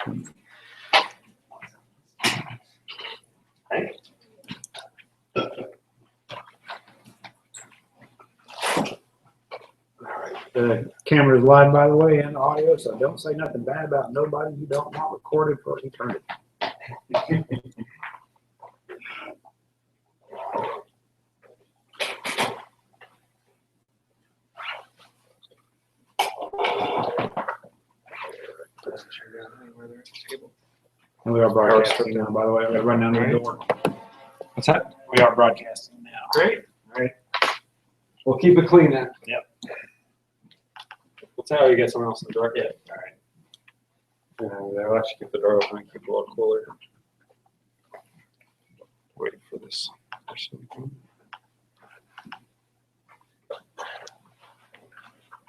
Hey. The camera's live, by the way, and audio, so don't say nothing bad about nobody you don't want recorded for eternity. And we are broadcasting now, by the way. I'm gonna run down to the door. What's that? We are broadcasting now. Great. All right. We'll keep it clean then. Yep. What's that? You get someone else in the door? Yeah. All right. They'll actually keep the door open and keep it a little cooler. Waiting for this person.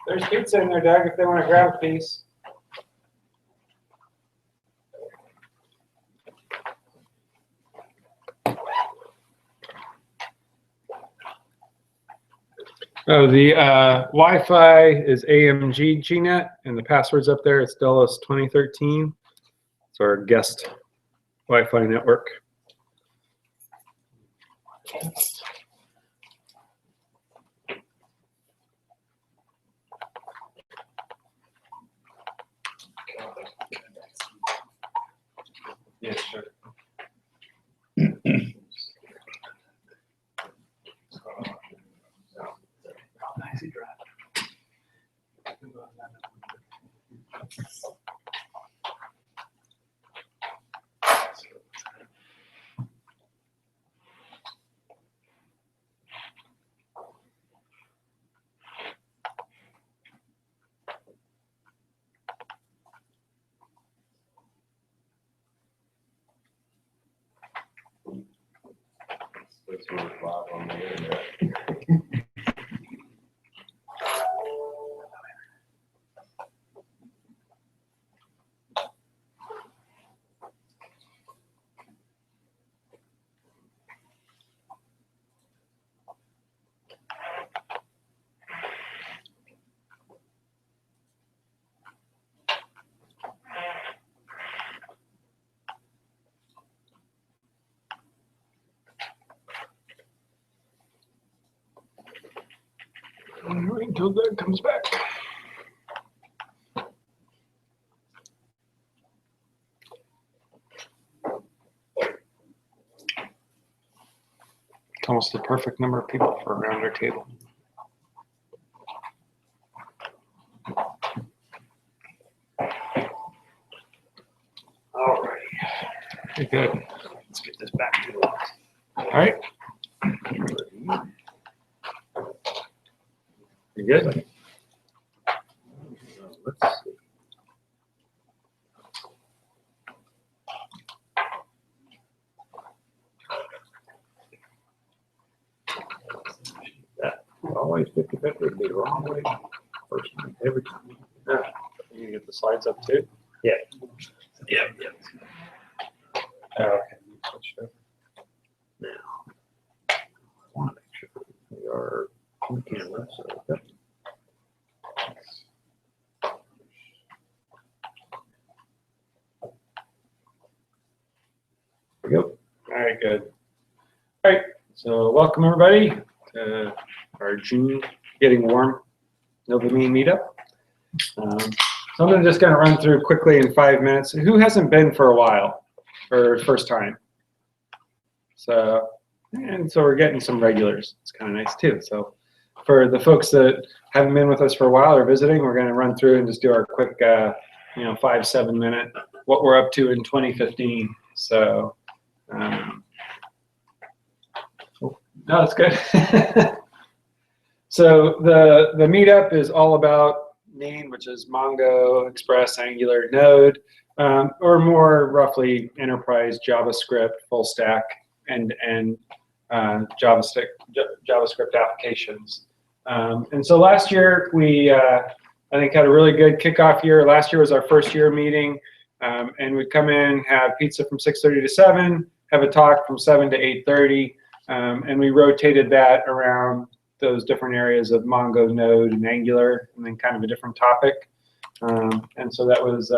There's pizza in there, Doug, if they want to grab a piece. Oh, the Wi-Fi is AMG GNet, and the password's up there. It's Delos 2013. It's our guest Wi-Fi network. Yeah, sure. Wait until Doug comes back. It's almost the perfect number of people for around our table. All right. Very good. Let's get this back to the left. All right. You good? Let's see. That always 50-50 would be the wrong way. First time, every time. Yeah. You can get the slides up too? Yeah. Yeah. Oh, okay. Now, I want to make sure we are on camera. So, yep. There we go. All right, good. All right, so welcome everybody to our June Getting Warm NodeJS meetup. So I'm just going to run through quickly in 5 minutes. Who hasn't been for a while or first time? So, and so we're getting some regulars. It's kind of nice too. So for the folks that haven't been with us for a while or visiting, we're going to run through and just do our quick, 5-7 minute what we're up to in 2015. So. No, that's good. So the meetup is all about Node, which is Mongo, Express, Angular, Node, or more roughly enterprise JavaScript, full stack, and JavaScript applications. And so last year we I think had a really good kickoff year. Last year was our first year meeting, and we'd come in, have pizza from 6:30 to 7, have a talk from 7 to 8:30. And we rotated that around those different areas of Mongo, Node, and Angular, and then kind of a different topic. And so that was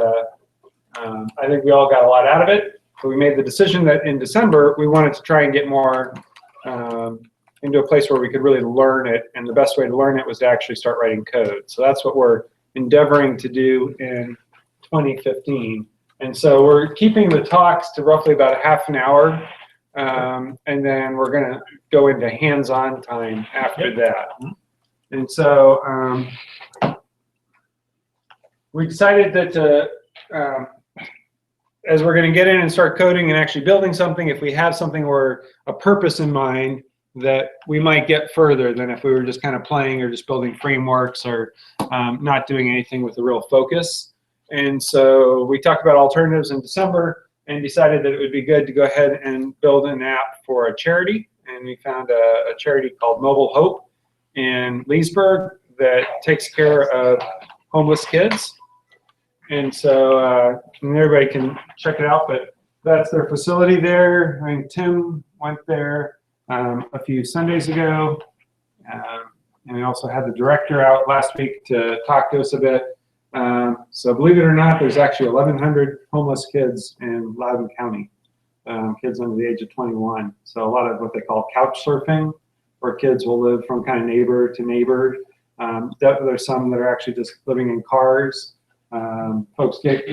I think we all got a lot out of it, but we made the decision that in December we wanted to try and get more into a place where we could really learn it, and the best way to learn it was to actually start writing code. So that's what we're endeavoring to do in 2015. And so we're keeping the talks to roughly about a half an hour, and then we're going to go into hands-on time after that. And so we decided that as we're going to get in and start coding and actually building something, if we have something or a purpose in mind, that we might get further than if we were just kind of playing or just building frameworks or not doing anything with a real focus. And so we talked about alternatives in December and decided that it would be good to go ahead and build an app for a charity. And we found a charity called Mobile Hope in Leesburg that takes care of homeless kids. And so and everybody can check it out, but that's their facility there. I mean, Tim went there a few Sundays ago. And we also had the director out last week to talk to us a bit. So believe it or not, there's actually 1,100 homeless kids in Loudoun County, kids under the age of 21. So a lot of what they call couch surfing, where kids will live from kind of neighbor to neighbor. There's some that are actually just living in cars. Folks get,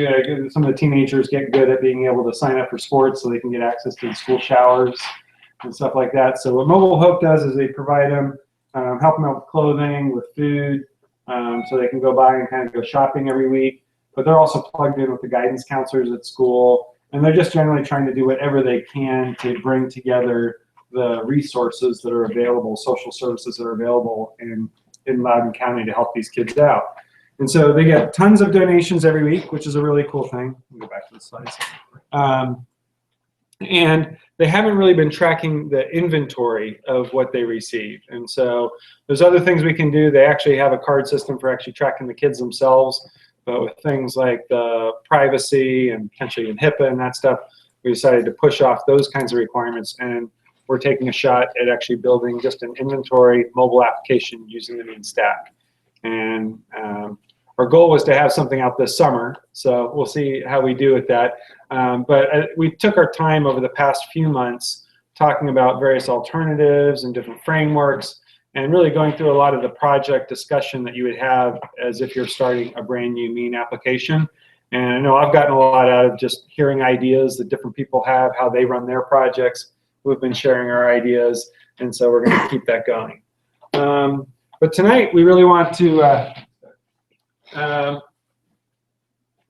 some of the teenagers get good at being able to sign up for sports so they can get access to the school showers and stuff like that. So what Mobile Hope does is they provide them, help them out with clothing, with food, so they can go by and kind of go shopping every week. But they're also plugged in with the guidance counselors at school, and they're just generally trying to do whatever they can to bring together the resources that are available, social services that are available in Loudoun County to help these kids out. And so they get tons of donations every week, which is a really cool thing. Let me go back to the slides. And they haven't really been tracking the inventory of what they receive. And so there's other things we can do. They actually have a card system for actually tracking the kids themselves, but with things like the privacy and potentially in HIPAA and that stuff, we decided to push off those kinds of requirements, and we're taking a shot at actually building just an inventory mobile application using the main stack. And our goal was to have something out this summer, so we'll see how we do with that. But we took our time over the past few months talking about various alternatives and different frameworks, and really going through a lot of the project discussion that you would have as if you're starting a brand new mean application. And I know I've gotten a lot out of just hearing ideas that different people have, how they run their projects. We've been sharing our ideas, and so we're going to keep that going. But tonight we really want to, what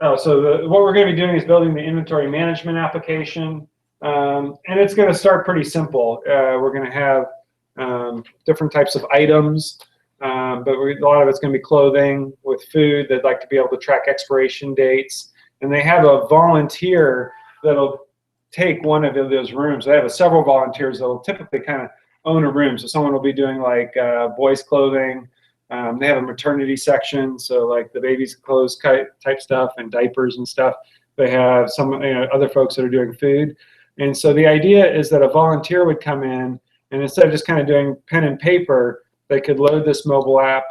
we're going to be doing is building the inventory management application, and it's going to start pretty simple. We're going to have different types of items, but a lot of it's going to be clothing with food. They'd like to be able to track expiration dates, and they have a volunteer that'll take one of those rooms. They have several volunteers that'll typically kind of own a room. So someone will be doing like boys' clothing. They have a maternity section, so like the baby's clothes type stuff and diapers and stuff. They have some other folks that are doing food. And so the idea is that a volunteer would come in, and instead of just kind of doing pen and paper, they could load this mobile app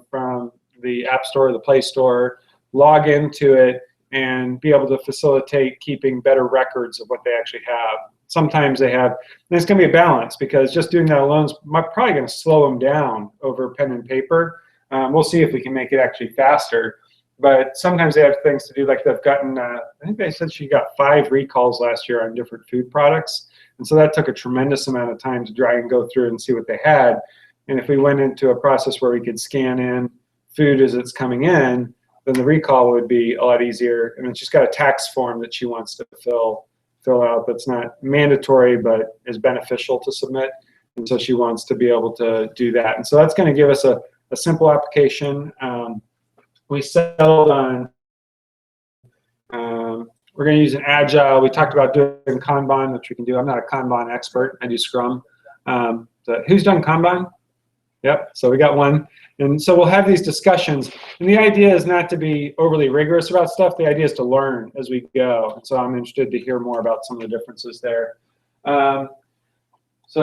from the App Store or the Play Store, log into it, and be able to facilitate keeping better records of what they actually have. Sometimes they have, and it's going to be a balance, because just doing that alone is probably going to slow them down over pen and paper. We'll see if we can make it actually faster. But sometimes they have things to do, like they've gotten, I think they said she got 5 recalls last year on different food products. And so that took a tremendous amount of time to try and go through and see what they had. And if we went into a process where we could scan in food as it's coming in, then the recall would be a lot easier. And she's got a tax form that she wants to fill out that's not mandatory but is beneficial to submit. And so she wants to be able to do that. And so that's going to give us a simple application. We settled on, we're going to use an Agile. We talked about doing Kanban, which we can do. I'm not a Kanban expert. I do Scrum. So who's done Kanban? Yep, so we got one. And so we'll have these discussions. And the idea is not to be overly rigorous about stuff. The idea is to learn as we go. And so I'm interested to hear more about some of the differences there. So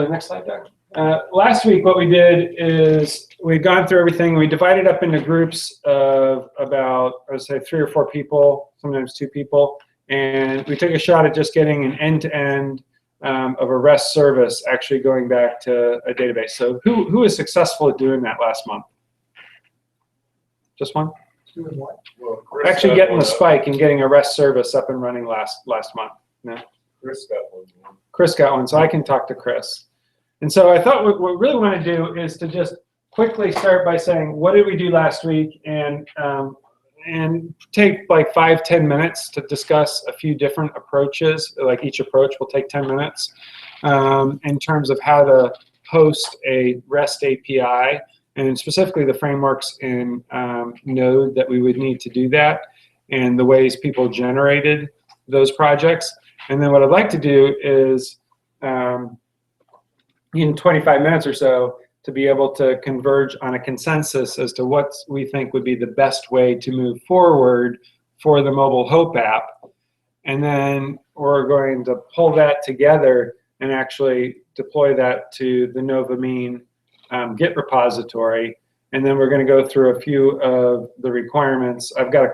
next slide, Doug. Last week, what we did is we'd gone through everything. We divided up into groups of about, I would say, 3 or 4 people, sometimes 2 people, and we took a shot at just getting an end-to-end of a REST service actually going back to a database. So who was successful at doing that last month? Just one? Doing what? Well, Actually getting the spike and getting a REST service up and running last month. No? Chris got one. Chris got one, so I can talk to Chris. And so I thought what we really want to do is to just quickly start by saying, what did we do last week? And take like 5-10 minutes to discuss a few different approaches. Like each approach will take 10 minutes in terms of how to host a REST API, and specifically the frameworks in Node that we would need to do that, and the ways people generated those projects. And then what I'd like to do is, in 25 minutes or so, to be able to converge on a consensus as to what we think would be the best way to move forward for the mobile Hope app. And then we're going to pull that together and actually deploy that to the Novamine Git repository. And then we're going to go through a few of the requirements. I've got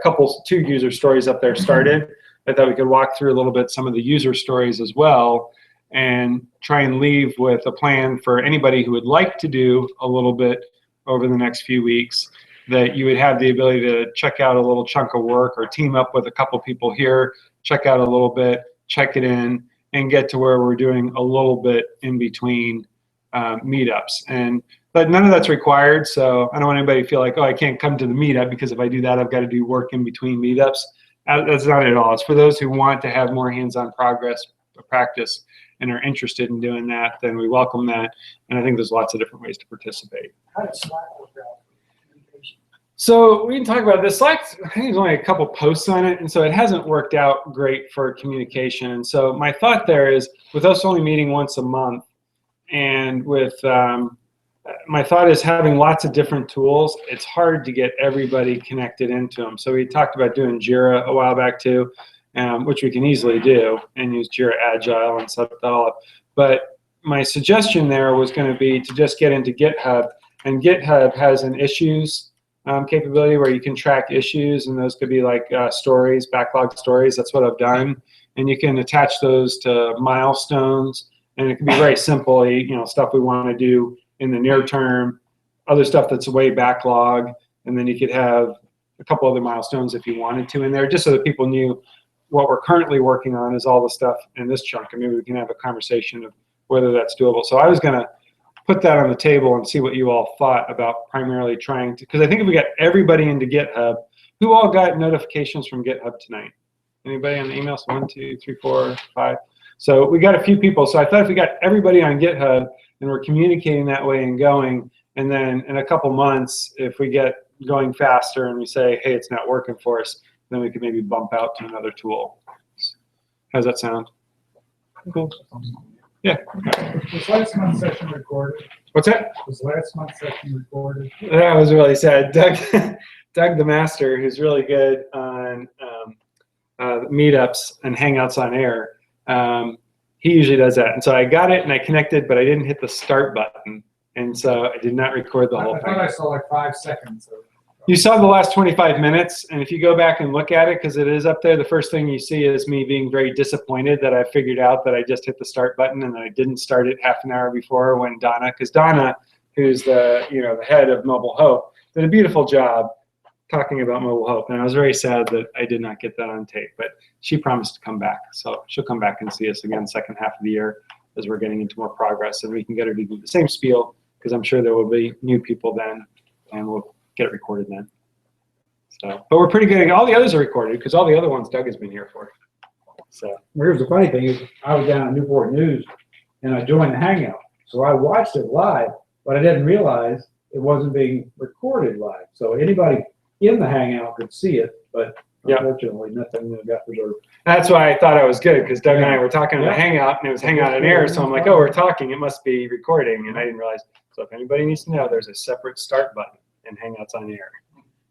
2 user stories up there started. I thought we could walk through a little bit some of the user stories as well, and try and leave with a plan for anybody who would like to do a little bit over the next few weeks, that you would have the ability to check out a little chunk of work or team up with a couple people here, check out a little bit, check it in, and get to where we're doing a little bit in between meetups. But none of that's required, so I don't want anybody to feel like, oh, I can't come to the meetup because if I do that, I've got to do work in between meetups. That's not it at all. It's for those who want to have more hands-on practice and are interested in doing that, then we welcome that. And I think there's lots of different ways to participate. How does Slack work out? So we can talk about this. Slack, I think there's only a couple posts on it, and so it hasn't worked out great for communication. And so my thought there is, with us only meeting once a month, and with my thought is having lots of different tools, it's hard to get everybody connected into them. So we talked about doing Jira a while back too, which we can easily do, and use Jira Agile and set that all up. But my suggestion there was going to be to just get into GitHub, and GitHub has an issues capability where you can track issues, and those could be like stories, backlog stories. That's what I've done, and you can attach those to milestones, and it can be very simple, stuff we want to do in the near term, other stuff that's way backlog, and then you could have a couple other milestones if you wanted to in there, just so that people knew what we're currently working on is all the stuff in this chunk, and maybe we can have a conversation of whether that's doable. So I was going to put that on the table and see what you all thought about primarily trying to, because I think if we got everybody into GitHub, who all got notifications from GitHub tonight? Anybody on the emails? 1, 2, 3, 4, 5. So we got a few people. So I thought if we got everybody on GitHub and we're communicating that way and going, and then in a couple months, if we get going faster and we say, hey, it's not working for us, then we could maybe bump out to another tool. How's that sound? Cool. Yeah. Was last month's session recorded? What's that? Was last month's session recorded? That was really sad. Doug, Doug the master, who's really good on meetups and Hangouts on Air, he usually does that. And so I got it and I connected, but I didn't hit the start button. And so I did not record the whole thing. I thought I saw like 5 seconds. You saw the last 25 minutes, and if you go back and look at it, because it is up there, the first thing you see is me being very disappointed that I figured out that I just hit the start button and that I didn't start it half an hour before when Donna, because Donna, who's the the head of Mobile Hope, did a beautiful job talking about Mobile Hope, and I was very sad that I did not get that on tape, but she promised to come back, so she'll come back and see us again second half of the year as we're getting into more progress, and we can get her to do the same spiel, because I'm sure there will be new people then, and we'll get it recorded then. So, but we're pretty good. All the others are recorded because all the other ones Doug has been here for. So here's the funny thing is I was down at Newport News and I joined the Hangout. So I watched it live, but I didn't realize it wasn't being recorded live. So anybody in the Hangout could see it, but unfortunately nothing got reserved. That's why I thought I was good, because Doug and I were talking on the Hangout and it was Hangout on Air. So I'm like, oh, we're talking. It must be recording. And I didn't realize. So if anybody needs to know, there's a separate start button in Hangouts on Air.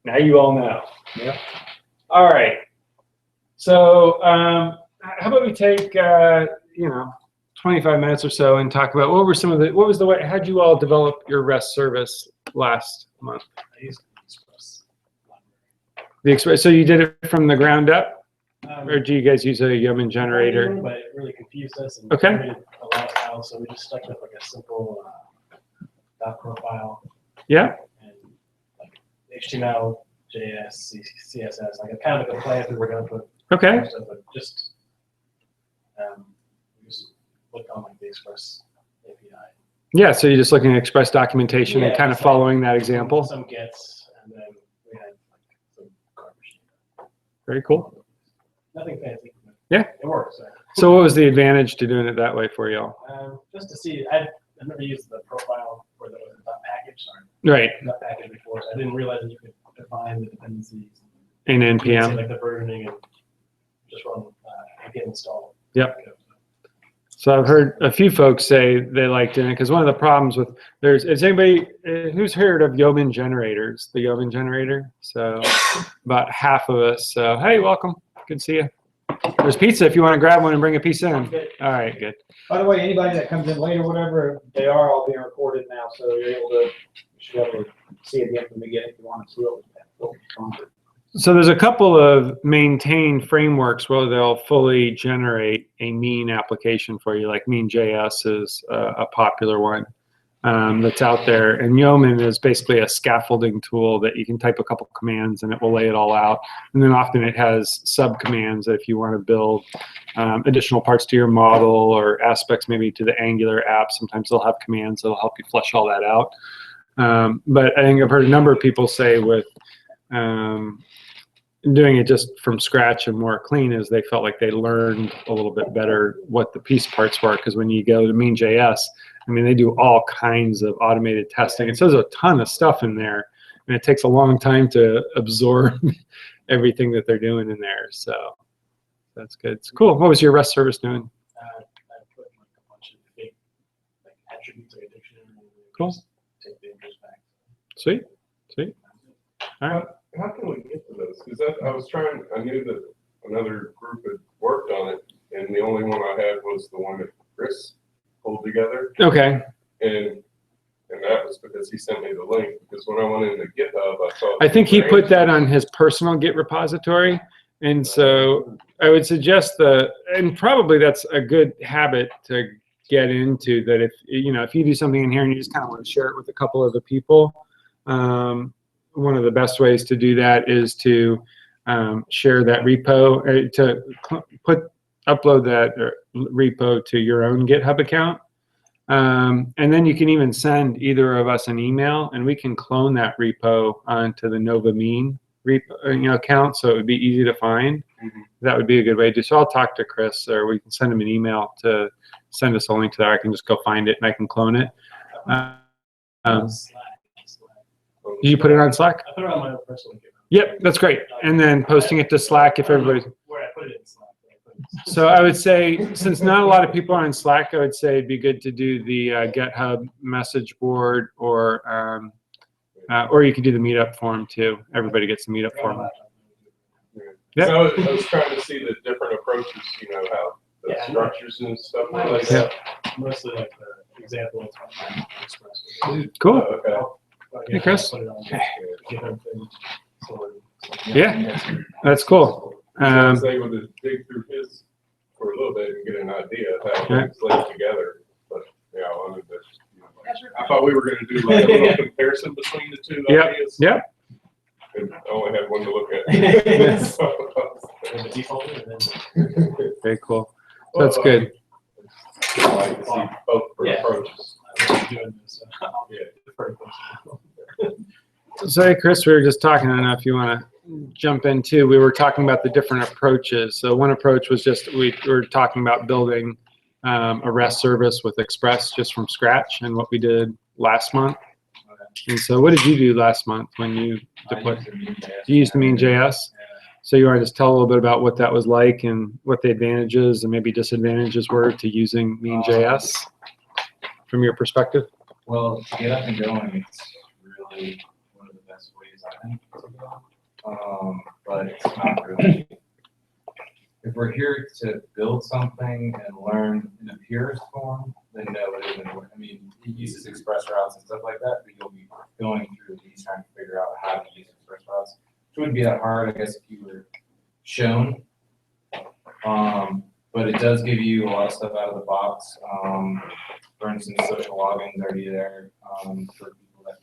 Now you all know. Yeah. All right. So how about we take 20 25 minutes or so and talk about what was the way, how'd you all develop your REST service last month? I used Express. The Express, so you did it from the ground up, Um, or do you guys use a Yeoman generator? But it really confused us and Okay. created a lot of files, so we just stuck with like a simple dot profile Yeah, and like HTML, JS, CSS, like a kind of a plan if we were going to put okay. most of it, just we just looked on like the Express API. Yeah, so you're just looking at Express documentation and Yeah, kind of just like following that example. Some gets, and then we had like some garbage. Very cool. Nothing fancy. But Yeah. It works. So what was the advantage to doing it that way for y'all? Just to see, I've never used the profile for the package, sorry, Right, not package before, so I didn't realize that you could define the dependencies. in You could see, NPM. like the versioning and just run git install. Yep. So I've heard a few folks say they liked it because one of the problems with is anybody who's heard of Yeoman generators, the Yeoman generator? So about half of us. So hey, welcome. Good to see you. There's pizza if you want to grab one and bring a piece in. All right, good. By the way, anybody that comes in late or whatever, they are all being recorded now, so you're able to, you should be able to see again from the beginning if you want to see what was going on. So there's a couple of maintained frameworks where they'll fully generate a mean application for you, like mean.js is a popular one that's out there. And Yeoman is basically a scaffolding tool that you can type a couple commands and it will lay it all out. And then often it has sub-commands if you want to build additional parts to your model or aspects maybe to the Angular app. Sometimes they'll have commands that'll help you flesh all that out. But I think I've heard a number of people say with doing it just from scratch and more clean is they felt like they learned a little bit better what the piece parts were, because when you go to mean.js, I mean, they do all kinds of automated testing. And so there's a ton of stuff in there, and it takes a long time to absorb everything that they're doing in there. So that's good. It's cool. What was your REST service doing? I put like a bunch of big like attributes like a dictionary. And Cool. just take the interest back. Sweet. Sweet. All right. How can we get to those? Because I knew that another group had worked on it, and the only one I had was the one that Chris pulled together. Okay. And that was because he sent me the link, because when I went into GitHub, I saw. I think he put that on his personal Git repository. And so I would suggest and probably that's a good habit to get into, that if you do something in here and you just kind of want to share it with a couple of the people, one of the best ways to do that is to share that repo, upload that repo to your own GitHub account. And then you can even send either of us an email and we can clone that repo onto the Nova Mean repo, account, so it would be easy to find. Mm-hmm. That would be a good way to do. So I'll talk to Chris, or we can send him an email to send us a link to that. I can just go find it and I can clone it. Did you put it on Slack? I put it on my own personal account. Yep, that's great. And then posting it to Slack if everybody. Where I put it in Slack. So I would say, since not a lot of people are in Slack, I would say it'd be good to do the GitHub message board, or you could do the meetup forum too. Everybody gets the meetup forum. Yeah. So I was trying to see the different approaches, how the structures and stuff like that. Mostly like the example of Express. Cool. Okay. Hey, Chris. Put it on GitHub thing, Yeah, that's cool. I was able to dig through his for a little bit and get an idea of how things laid together. But yeah, I wanted to. I thought we were going to do like a little comparison between the two ideas. Yep. And I only had one to look at. the default, and then Very cool. That's good. I like to see both approaches. doing this. So hey, Chris, we were just talking. I don't know if you want to jump in too. We were talking about the different approaches. So one approach was just we were talking about building a REST service with Express just from scratch, and what we did last month. And so what did you do last month when you deployed? You used mean.js. So you want to just tell a little bit about what that was like and what the advantages and maybe disadvantages were to using mean.js from your perspective? Well, to get up and going, it's really one of the best ways I think to go. But it's not really if we're here to build something and learn in a purist form, then no, it isn't. I mean, it uses express routes and stuff like that, but you'll be going through these trying to figure out how to use express routes, which wouldn't be that hard, I guess, if you were shown. But it does give you a lot of stuff out of the box. For instance, social logins are already there for people that,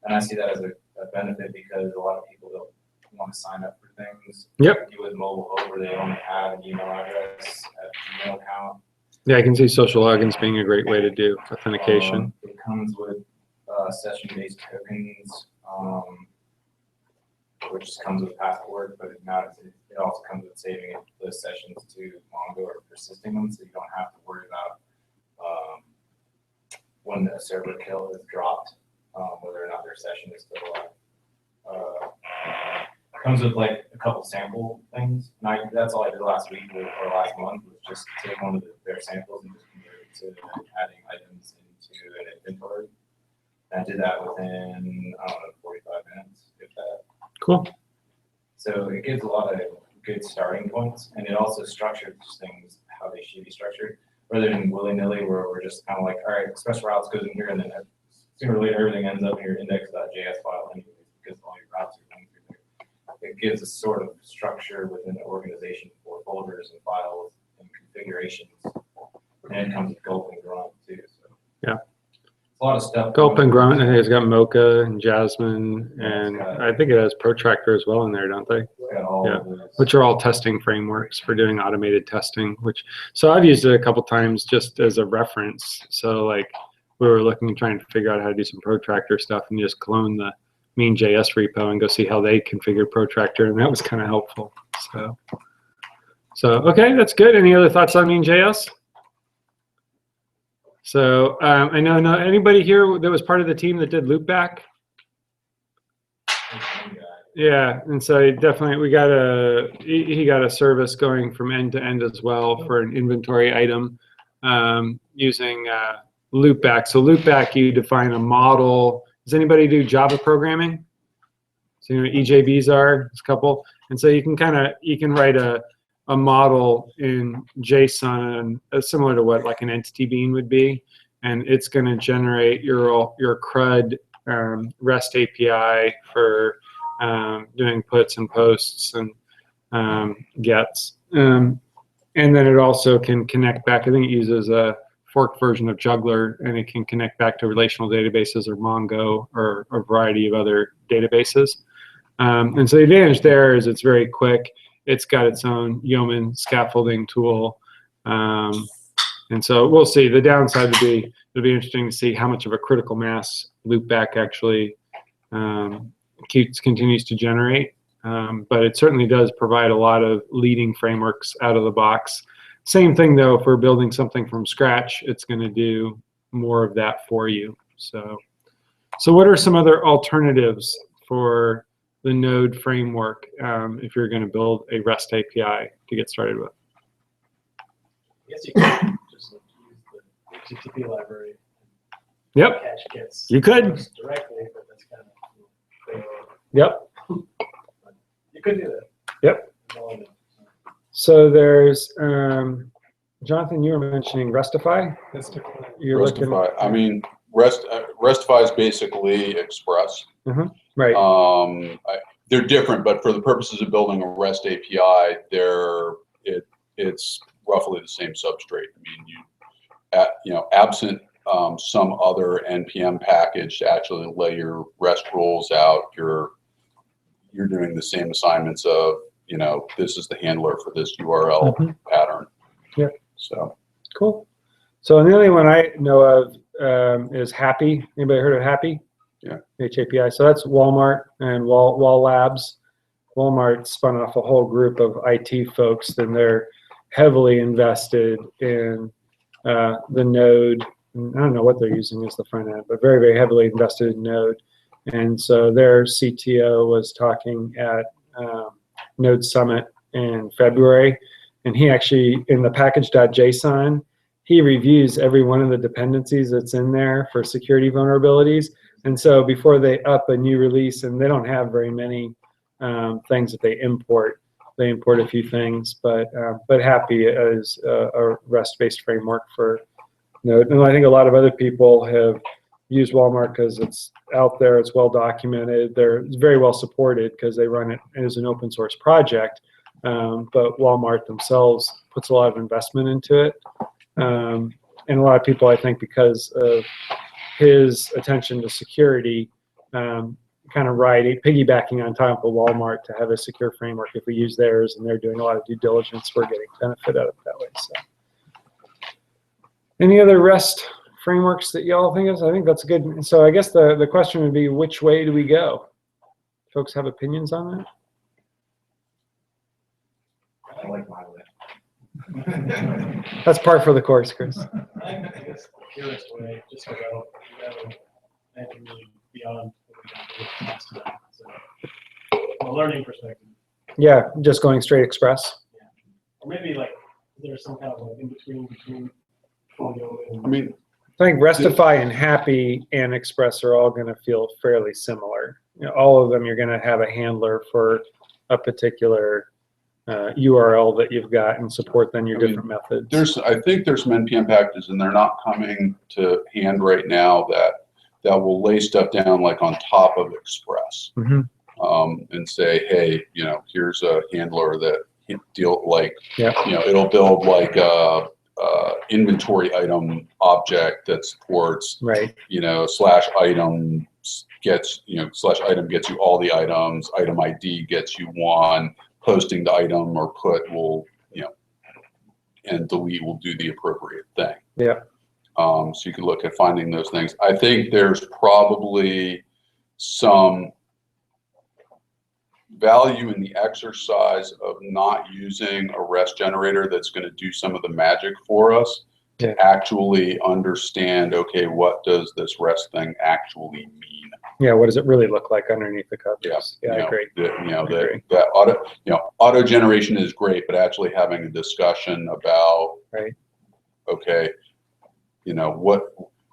and I see that as a benefit because a lot of people don't want to sign up for things. Yep. With mobile over, they only have an email address, a Gmail account. Yeah, I can see social logins being a great way to do authentication. It comes with session-based tokens, which comes with password, but it also comes with saving those sessions to Mongo or persisting them, so you don't have to worry about when a server kill is dropped, whether or not their session is still alive. Comes with like a couple sample things. And that's all I did last week or last month was just take one of their samples and just convert it to adding items into an inventory. And I did that within, I don't know, 45 minutes, if that. Cool. So it gives a lot of good starting points, and it also structures things how they should be structured, rather than willy-nilly where we're just kind of like, all right, express routes goes in here, and then sooner or later everything ends up in your index.js file anyways, because all your routes are going through there. It gives a sort of structure within the organization for folders and files and configurations, and it comes with gulp and grunt too. So yeah, a lot of stuff. Gulp and grunt. I think it's got Mocha and Jasmine, and I think it has Protractor as well in there, don't they? Got all Yeah. of those. Which are all testing frameworks for doing automated testing. So I've used it a couple times just as a reference. So like we were trying to figure out how to do some Protractor stuff, and just clone the mean.js repo and go see how they configured Protractor, and that was kind of helpful. So okay, that's good. Any other thoughts on mean.js? So I know anybody here that was part of the team that did loopback? Yeah, and so definitely he got a service going from end to end as well for an inventory item using loopback. So loopback, you define a model. Does anybody do Java programming? So you know what EJBs are, there's a couple. And so you can write a model in JSON similar to what like an entity bean would be, and it's going to generate your CRUD REST API for doing puts and posts and gets. And then it also can connect back. I think it uses a forked version of Juggler, and it can connect back to relational databases or Mongo or a variety of other databases. And so the advantage there is it's very quick. It's got its own Yeoman scaffolding tool. And so we'll see. The downside would be, it'll be interesting to see how much of a critical mass loopback actually continues to generate. But it certainly does provide a lot of leading frameworks out of the box. Same thing though, if we're building something from scratch, it's going to do more of that for you. So what are some other alternatives for the Node framework if you're going to build a REST API to get started with? I guess you could just use the HTTP library. Yep. Cache gets You could. directly, but that's kind of Yep. you could do that. Yep. So there's Jonathan, you were mentioning Restify. You're Restify. I mean, Restify is basically Express. Right. They're different, but for the purposes of building a REST API, it's roughly the same substrate. I mean, absent some other npm package to actually lay your REST rules out, you're doing the same assignments of, this is the handler for this URL pattern. Yeah. So cool. So the only one I know of is Happy. Anybody heard of Happy? Yeah. HAPI. So that's Walmart and Wall Labs. Walmart spun off a whole group of IT folks, and they're heavily invested in the Node. I don't know what they're using as the front end, but very, very heavily invested in Node. And so their CTO was talking at Node Summit in February, and he actually, in the package.json, he reviews every one of the dependencies that's in there for security vulnerabilities. And so before they up a new release, and they don't have very many things that they import, They import a few things, but happy as a REST-based framework for Node. And I think a lot of other people have used Walmart because it's out there, it's well documented, it's very well supported because they run it as an open source project. But Walmart themselves puts a lot of investment into it. And a lot of people, I think, because of his attention to security, kind of piggybacking on top of Walmart to have a secure framework. If we use theirs and they're doing a lot of due diligence, we're getting benefit out of it that way. So, any other REST frameworks that y'all think of? I think that's good. So I guess the question would be, which way do we go? Folks have opinions on that? I like my way. That's par for the course, Chris. I guess the purest way, just because I don't anything really beyond what we can do last time. So, from a learning perspective. Yeah, just going straight Express. Yeah. Or maybe like there's some kind of like in between Folio and. I mean, I think Restify and Happy and Express are all going to feel fairly similar. You know, all of them, you're going to have a handler for a particular URL that you've got and support then your different methods. I think there's some NPM packages, and they're not coming to hand right now that will lay stuff down like on top of Express, and say, hey, you know, here's a handler that it'll build like a inventory item object that supports, you know, /item gets you all the items, item ID gets you one, posting the item or put will, you know, and delete will do the appropriate thing. Yeah. So you can look at finding those things. I think there's probably some value in the exercise of not using a REST generator that's going to do some of the magic for us to actually understand, okay, what does this REST thing actually mean? Yeah, what does it really look like underneath the covers? Yeah, I agree. Auto generation is great, but actually having a discussion about, okay, you know,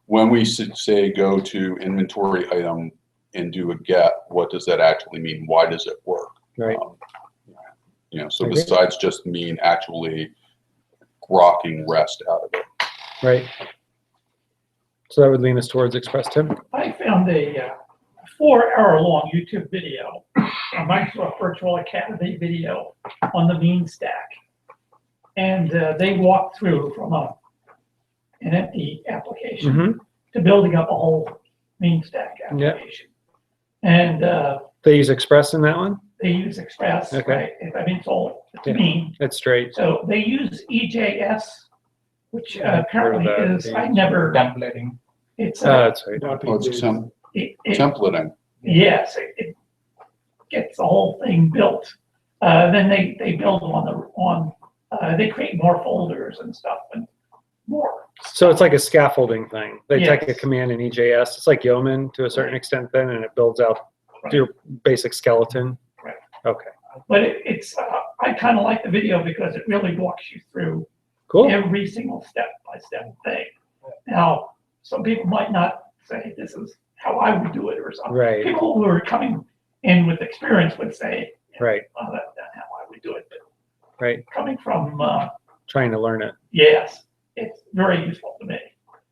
when we say go to inventory item and do a get, what does that actually mean? Why does it work? Right. You know, so besides just mean actually grokking REST out of it. Right. So that would lean us towards Express, Tim? I found a 4-hour-long YouTube video, a Microsoft Virtual Academy video on the mean stack. And they walked through from an empty application to building up a whole mean stack application. And they use Express in that one? They use Express, right? I mean, it's mean. It's straight. So they use EJS, which apparently is, I never. Templating. It's that's right. It's templating. Yes, it gets the whole thing built. Then they build they create more folders and stuff and more. So it's like a scaffolding thing. They take a command in EJS. It's like Yeoman to a certain extent then, and it builds out your basic skeleton. Right. Okay. But it's I kind of like the video because it really walks you through every single step-by-step thing. Now, some people might not say this is how I would do it or something. Right. People who are coming in with experience would say, right, oh, that's not how I would do it. But right. Coming from trying to learn it. Yes, it's very useful to me.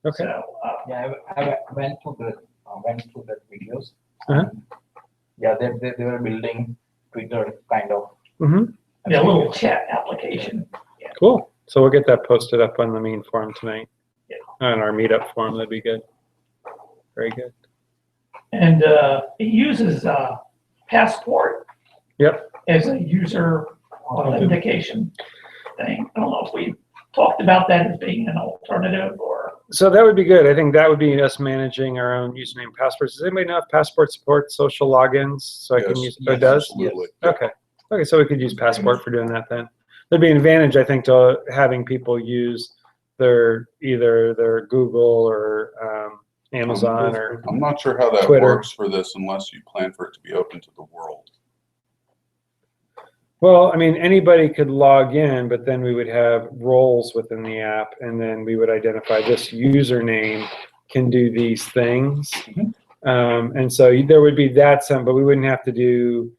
Okay. So, yeah, I went through the videos. Yeah, they were building Twitter kind of. Yeah, a little chat application. Yeah. Cool. So we'll get that posted up on the mean forum tonight. Yeah. On our meetup forum, that'd be good. Very good. And it uses Passport. Yep. As a user authentication thing. I don't know if we talked about that as being an alternative or. So that would be good. I think that would be us managing our own username passwords. Does anybody know if Passport supports social logins? So I can use it. It does? Absolutely. Okay. Okay, so we could use Passport for doing that then. There'd be an advantage, I think, to having people use either their Google or Amazon or I'm not sure how that Twitter. works for this unless you plan for it to be open to the world. Well, I mean, anybody could log in, but then we would have roles within the app, and then we would identify this username can do these things. And so there would be that some, but we wouldn't have to do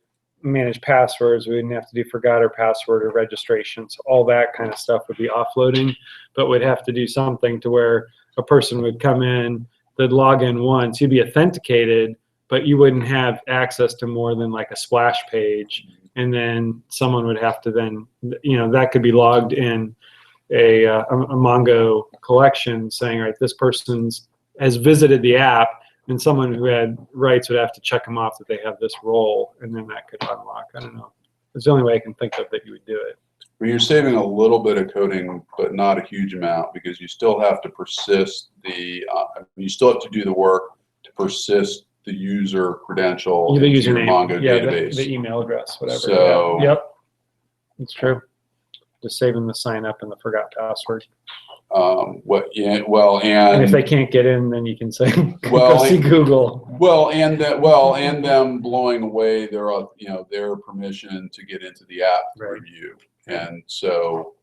manage passwords. We wouldn't have to do forgot our password or registration. So all that kind of stuff would be offloading, but we'd have to do something to where a person would come in, they'd log in once, you'd be authenticated, but you wouldn't have access to more than like a splash page. And then someone would have to then, that could be logged in a Mongo collection saying, all right, this person's has visited the app, and someone who had rights would have to check them off that they have this role, and then that could unlock. I don't know. It's the only way I can think of that you would do it. Well, you're saving a little bit of coding, but not a huge amount, because you still have to persist you still have to do the work to persist the user credential The into your username, Mongo yeah, database. the email address, whatever. So- yeah. Yep, it's true. Just saving the sign up and the forgot password. And if they can't get in, then you can say, go see Google. And them blowing away their permission to get into the app review. And so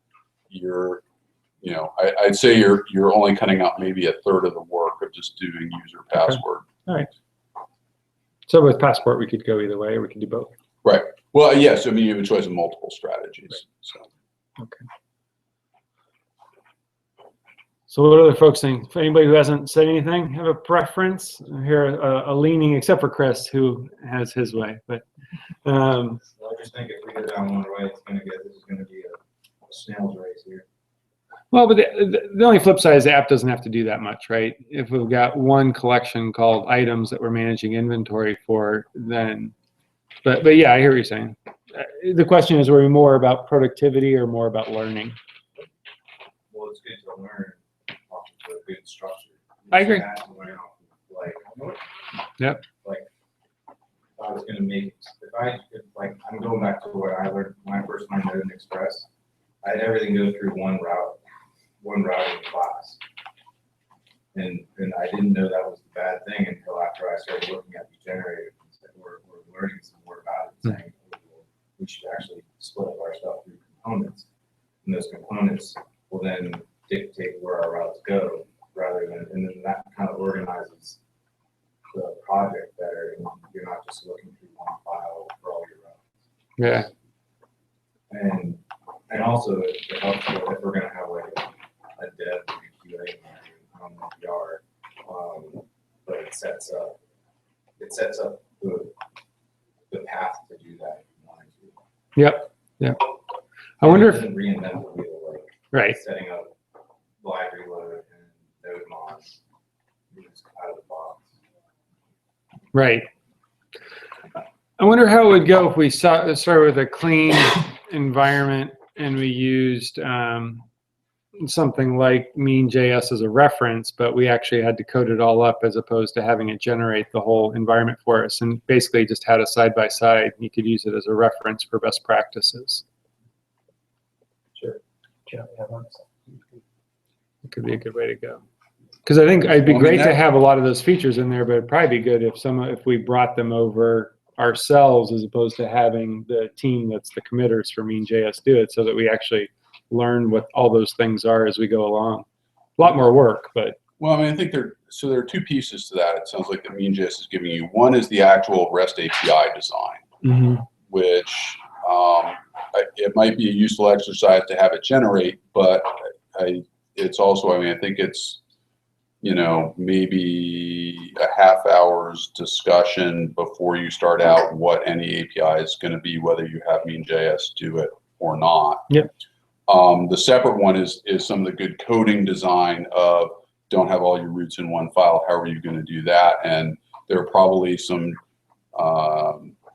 I'd say you're only cutting out maybe a third of the work of just doing user password. All right. So with passport, we could go either way, or we could do both. Right. Well, yes. I mean, you have a choice of multiple strategies. Right. So. Okay. So what other folks think? For anybody who hasn't said anything, have a preference? I hear a leaning, except for Chris, who has his way. But I just think if we go down one way, this is going to be a snail's race here. Well, but the only flip side is the app doesn't have to do that much, right? If we've got one collection called items that we're managing inventory for, then, but yeah, I hear what you're saying. The question is, are we more about productivity or more about learning? Well, it's good to learn off of a good structure. I agree. Yep. Like, if I was going to make, I'm going back to what I learned when I first learned Node and Express. I had everything go through one routing class. And I didn't know that was the bad thing until after I started looking at the generator and said, we're learning some more about it, saying we should actually split up our stuff through components. And those components will then dictate where our routes go, and then that kind of organizes the project better. And you're not just looking through one file for all your routes. Yeah. And also it helps if we're going to have like a dev and QA on the PR, but it sets up the path to do that. Yep. I wonder if reinvent the wheel, like setting up library load and node mods out of the box. Right. I wonder how it would go if we started with a clean environment and we used something like mean.js as a reference, but we actually had to code it all up as opposed to having it generate the whole environment for us, and basically just had a side-by-side. You could use it as a reference for best practices. Sure. Yeah, It could be a good way to go. Because I think it'd be great to have a lot of those features in there, but it'd probably be good if we brought them over ourselves as opposed to having the team that's the committers for mean.js do it, so that we actually learn what all those things are as we go along. A lot more work, but. Well, I mean, I think there are two pieces to that. It sounds like that mean.js is giving you. One is the actual REST API design, which it might be a useful exercise to have it generate, but it's also, I think it's, maybe a half hour's discussion before you start out what any API is going to be, whether you have mean.js do it or not. Yep. The separate one is some of the good coding design of don't have all your roots in one file. How are you going to do that? And there are probably some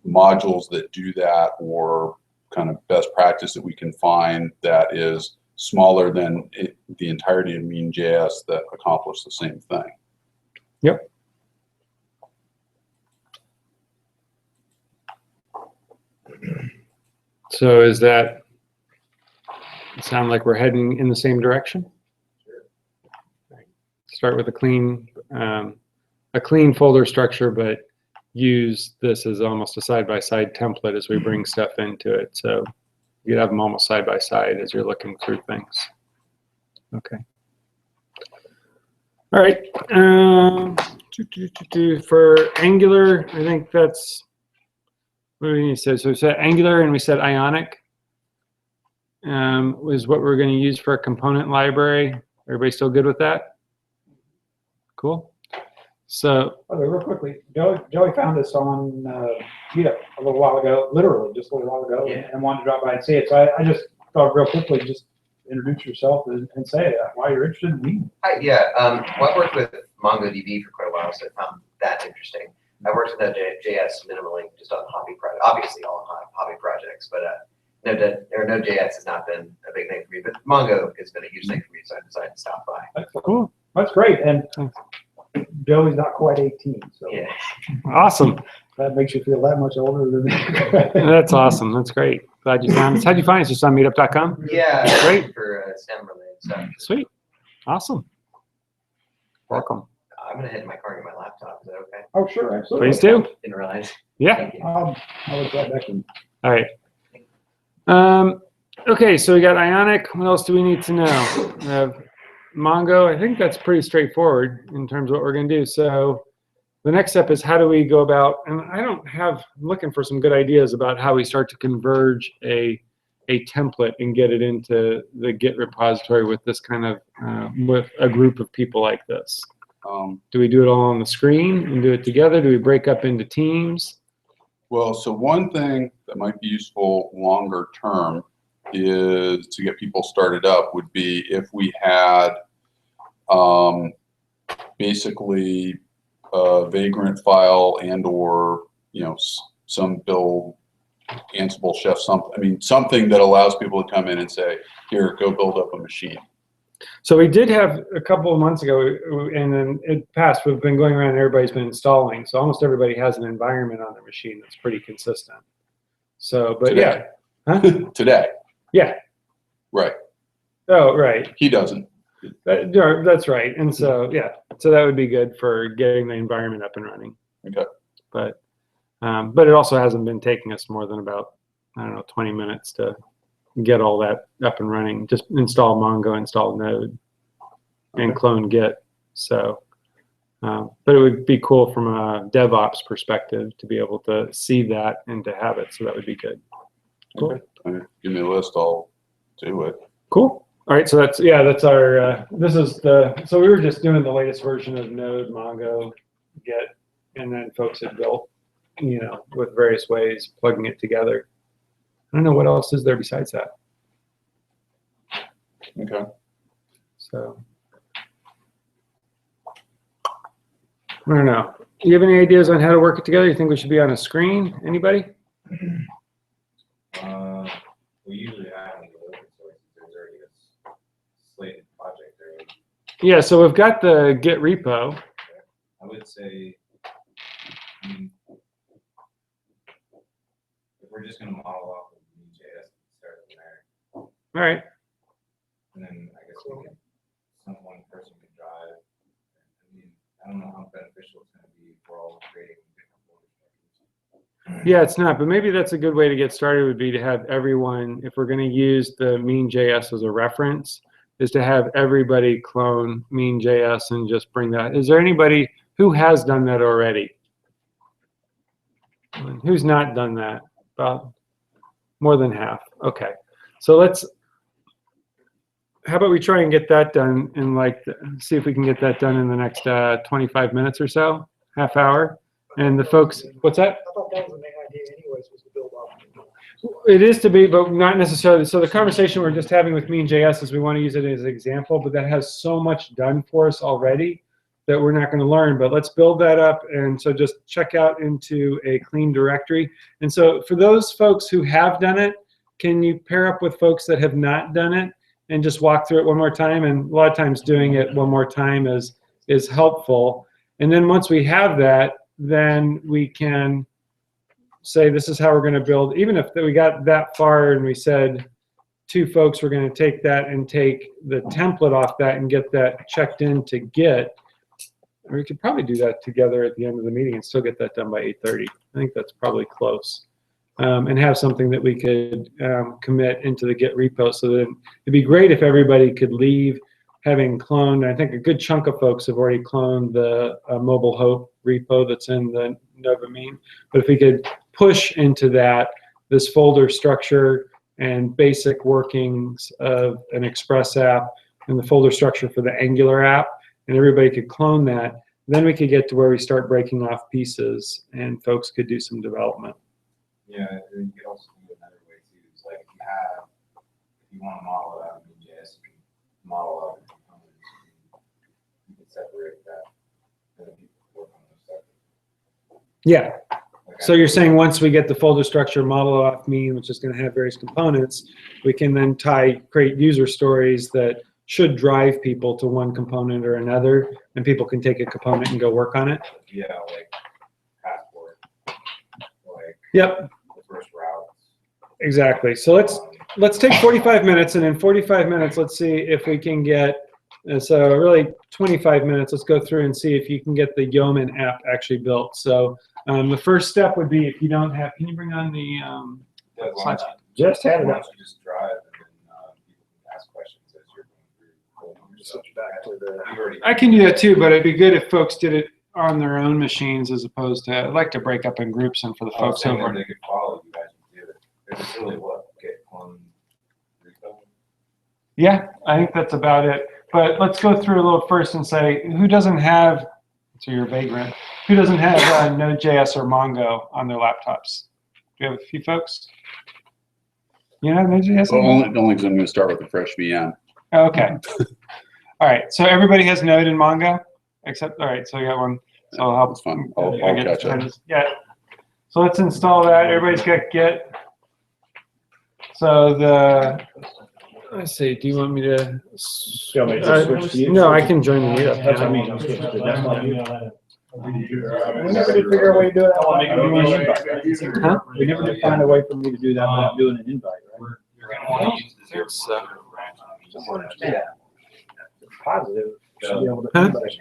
modules that do that, or kind of best practice that we can find that is smaller than the entirety of mean.js that accomplish the same thing. Yep. So is that sound like we're heading in the same direction? Start with a clean folder structure, but use this as almost a side-by-side template as we bring stuff into it. So you could have them almost side-by-side as you're looking through things. Okay. All right. For Angular, I think that's what do we need to say? So we said Angular and we said Ionic was what we're going to use for a component library. Everybody still good with that? Cool. So, Okay, real quickly, Joey found us on meetup a little while ago, literally just a little while ago, and wanted to drop by and see it. So I just thought real quickly, just introduce yourself and say why you're interested in me. Hi, yeah. Well, I worked with MongoDB for quite a while, so I found that interesting. I worked with Node.js minimally, just on hobby projects, obviously all on hobby projects, but Node.js has not been a big thing for me, but Mongo has been a huge thing for me, so I decided to stop by. That's cool. That's great. And Joey's not quite 18, so Yeah. awesome. that makes you feel that much older than me. That's awesome. That's great. Glad you found us. How'd you find us? Just on meetup.com? Yeah, Great. for STEM related stuff. Sweet. Awesome. Welcome. I'm gonna head to my car and get my laptop. Is that okay? Oh, sure, absolutely. Please do. Didn't realize. Yeah. Thank you. I'll look that back in. All right. Okay, so we got Ionic. What else do we need to know? We have Mongo. I think that's pretty straightforward in terms of what we're going to do. So the next step is how do we go about, and I'm looking for some good ideas about how we start to converge a template and get it into the Git repository with this kind of, with a group of people like this. Do we do it all on the screen and do it together? Do we break up into teams? Well, so one thing that might be useful longer term is to get people started up would be if we had basically a Vagrant file and or some build Ansible Chef something that allows people to come in and say, here, go build up a machine. So we did have a couple of months ago, and then it passed. We've been going around and everybody's been installing. So almost everybody has an environment on their machine that's pretty consistent. So, but Today. yeah. Huh? Today. Yeah. Right. Oh, right. He doesn't. That's right. And so, yeah. So that would be good for getting the environment up and running. Okay. But it also hasn't been taking us more than about, 20 minutes to get all that up and running. Just install Mongo, install Node, and clone Git. So, but it would be cool from a DevOps perspective to be able to see that and to have it. So that would be good. Cool. Okay. Give me a list. I'll do it. Cool. All right. So that's our, so we were just doing the latest version of Node, Mongo, Git, and then folks had built, with various ways, plugging it together. I don't know what else is there besides that. Okay. So, I don't know. Do you have any ideas on how to work it together? You think we should be on a screen? Anybody? We usually have the open source. There's already a slated project there. Yeah, so we've got the Git repo. I would say, if we're just going to model off of NodeJS, start from there. All right. And then I guess one person can drive. I don't know how beneficial it's going to be for all creating different folder structures. Yeah, it's not, but maybe that's a good way to get started would be to have everyone, if we're going to use the mean.js as a reference, is to have everybody clone mean.js and just bring that. Is there anybody who has done that already? Who's not done that? About more than half. Okay. So how about we try and get that done in see if we can get that done in the next 25 minutes or so, half hour. And the folks, what's that? I thought that was the main idea anyways, was to build up. It is to be, but not necessarily. So the conversation we're just having with mean.js is we want to use it as an example, but that has so much done for us already that we're not going to learn. But let's build that up. And so just check out into a clean directory. And so for those folks who have done it, can you pair up with folks that have not done it and just walk through it one more time? And a lot of times doing it one more time is helpful. And then once we have that, then we can say this is how we're going to build. Even if we got that far and we said two folks were going to take that and take the template off that and get that checked into Git, or we could probably do that together at the end of the meeting and still get that done by 8:30. I think that's probably close. And have something that we could commit into the Git repo. So then it'd be great if everybody could leave having cloned. I think a good chunk of folks have already cloned the mobile hope repo that's in the Nova mean. But if we could push into that, this folder structure and basic workings of an Express app and the folder structure for the Angular app, and everybody could clone that. Then we could get to where we start breaking off pieces and folks could do some development. Yeah, and you could also do another way too. It's like if you want to model it out in NodeJS, you can model out the components. You can separate that. And then people work on those separate. Yeah. Like So you're saying once we get the folder structure model off mean, which is going to have various components, we can then create user stories that should drive people to one component or another, and people can take a component and go work on it? Yeah, like passport, like Yep, the first route. exactly. So let's take 45 minutes, and in 45 minutes, let's see if we can get, so really 25 minutes, let's go through and see if you can get the Yeoman app actually built. So the first step would be, if you don't have, can you bring on the slides? Just had it Why up. don't you just drive and then people can ask questions as you're going through. Switch back to the. You've already- I can do that too, but it'd be good if folks did it on their own machines as opposed to, I'd like to break up in groups and for the I was folks saying that over. they could follow you guys and do it. It's really what, get one repo? Yeah, I think that's about it. But let's go through a little first and say, who doesn't have, to your vagrant, who doesn't have Node.js or Mongo on their laptops? Do you have a few folks? You have Node.js? Well, only because I'm going to start with a fresh VM. Oh, okay. All right. So everybody has Node and Mongo, except, all right. So I got one. So I'll help. That's fine. I'll get catch up. Yeah. So let's install that. Everybody's got Git. So let's see. Do you want me to? You want me to switch to you? No, I can join the meetup. That's what I mean. I'm switching to desktop. We never did figure a way to do it without doing an invite. Huh? We never did find a way for me to do that without doing an invite, right? You're going to want to use the zero branch on each side. Yeah. Positive. Should be able to Huh? invite.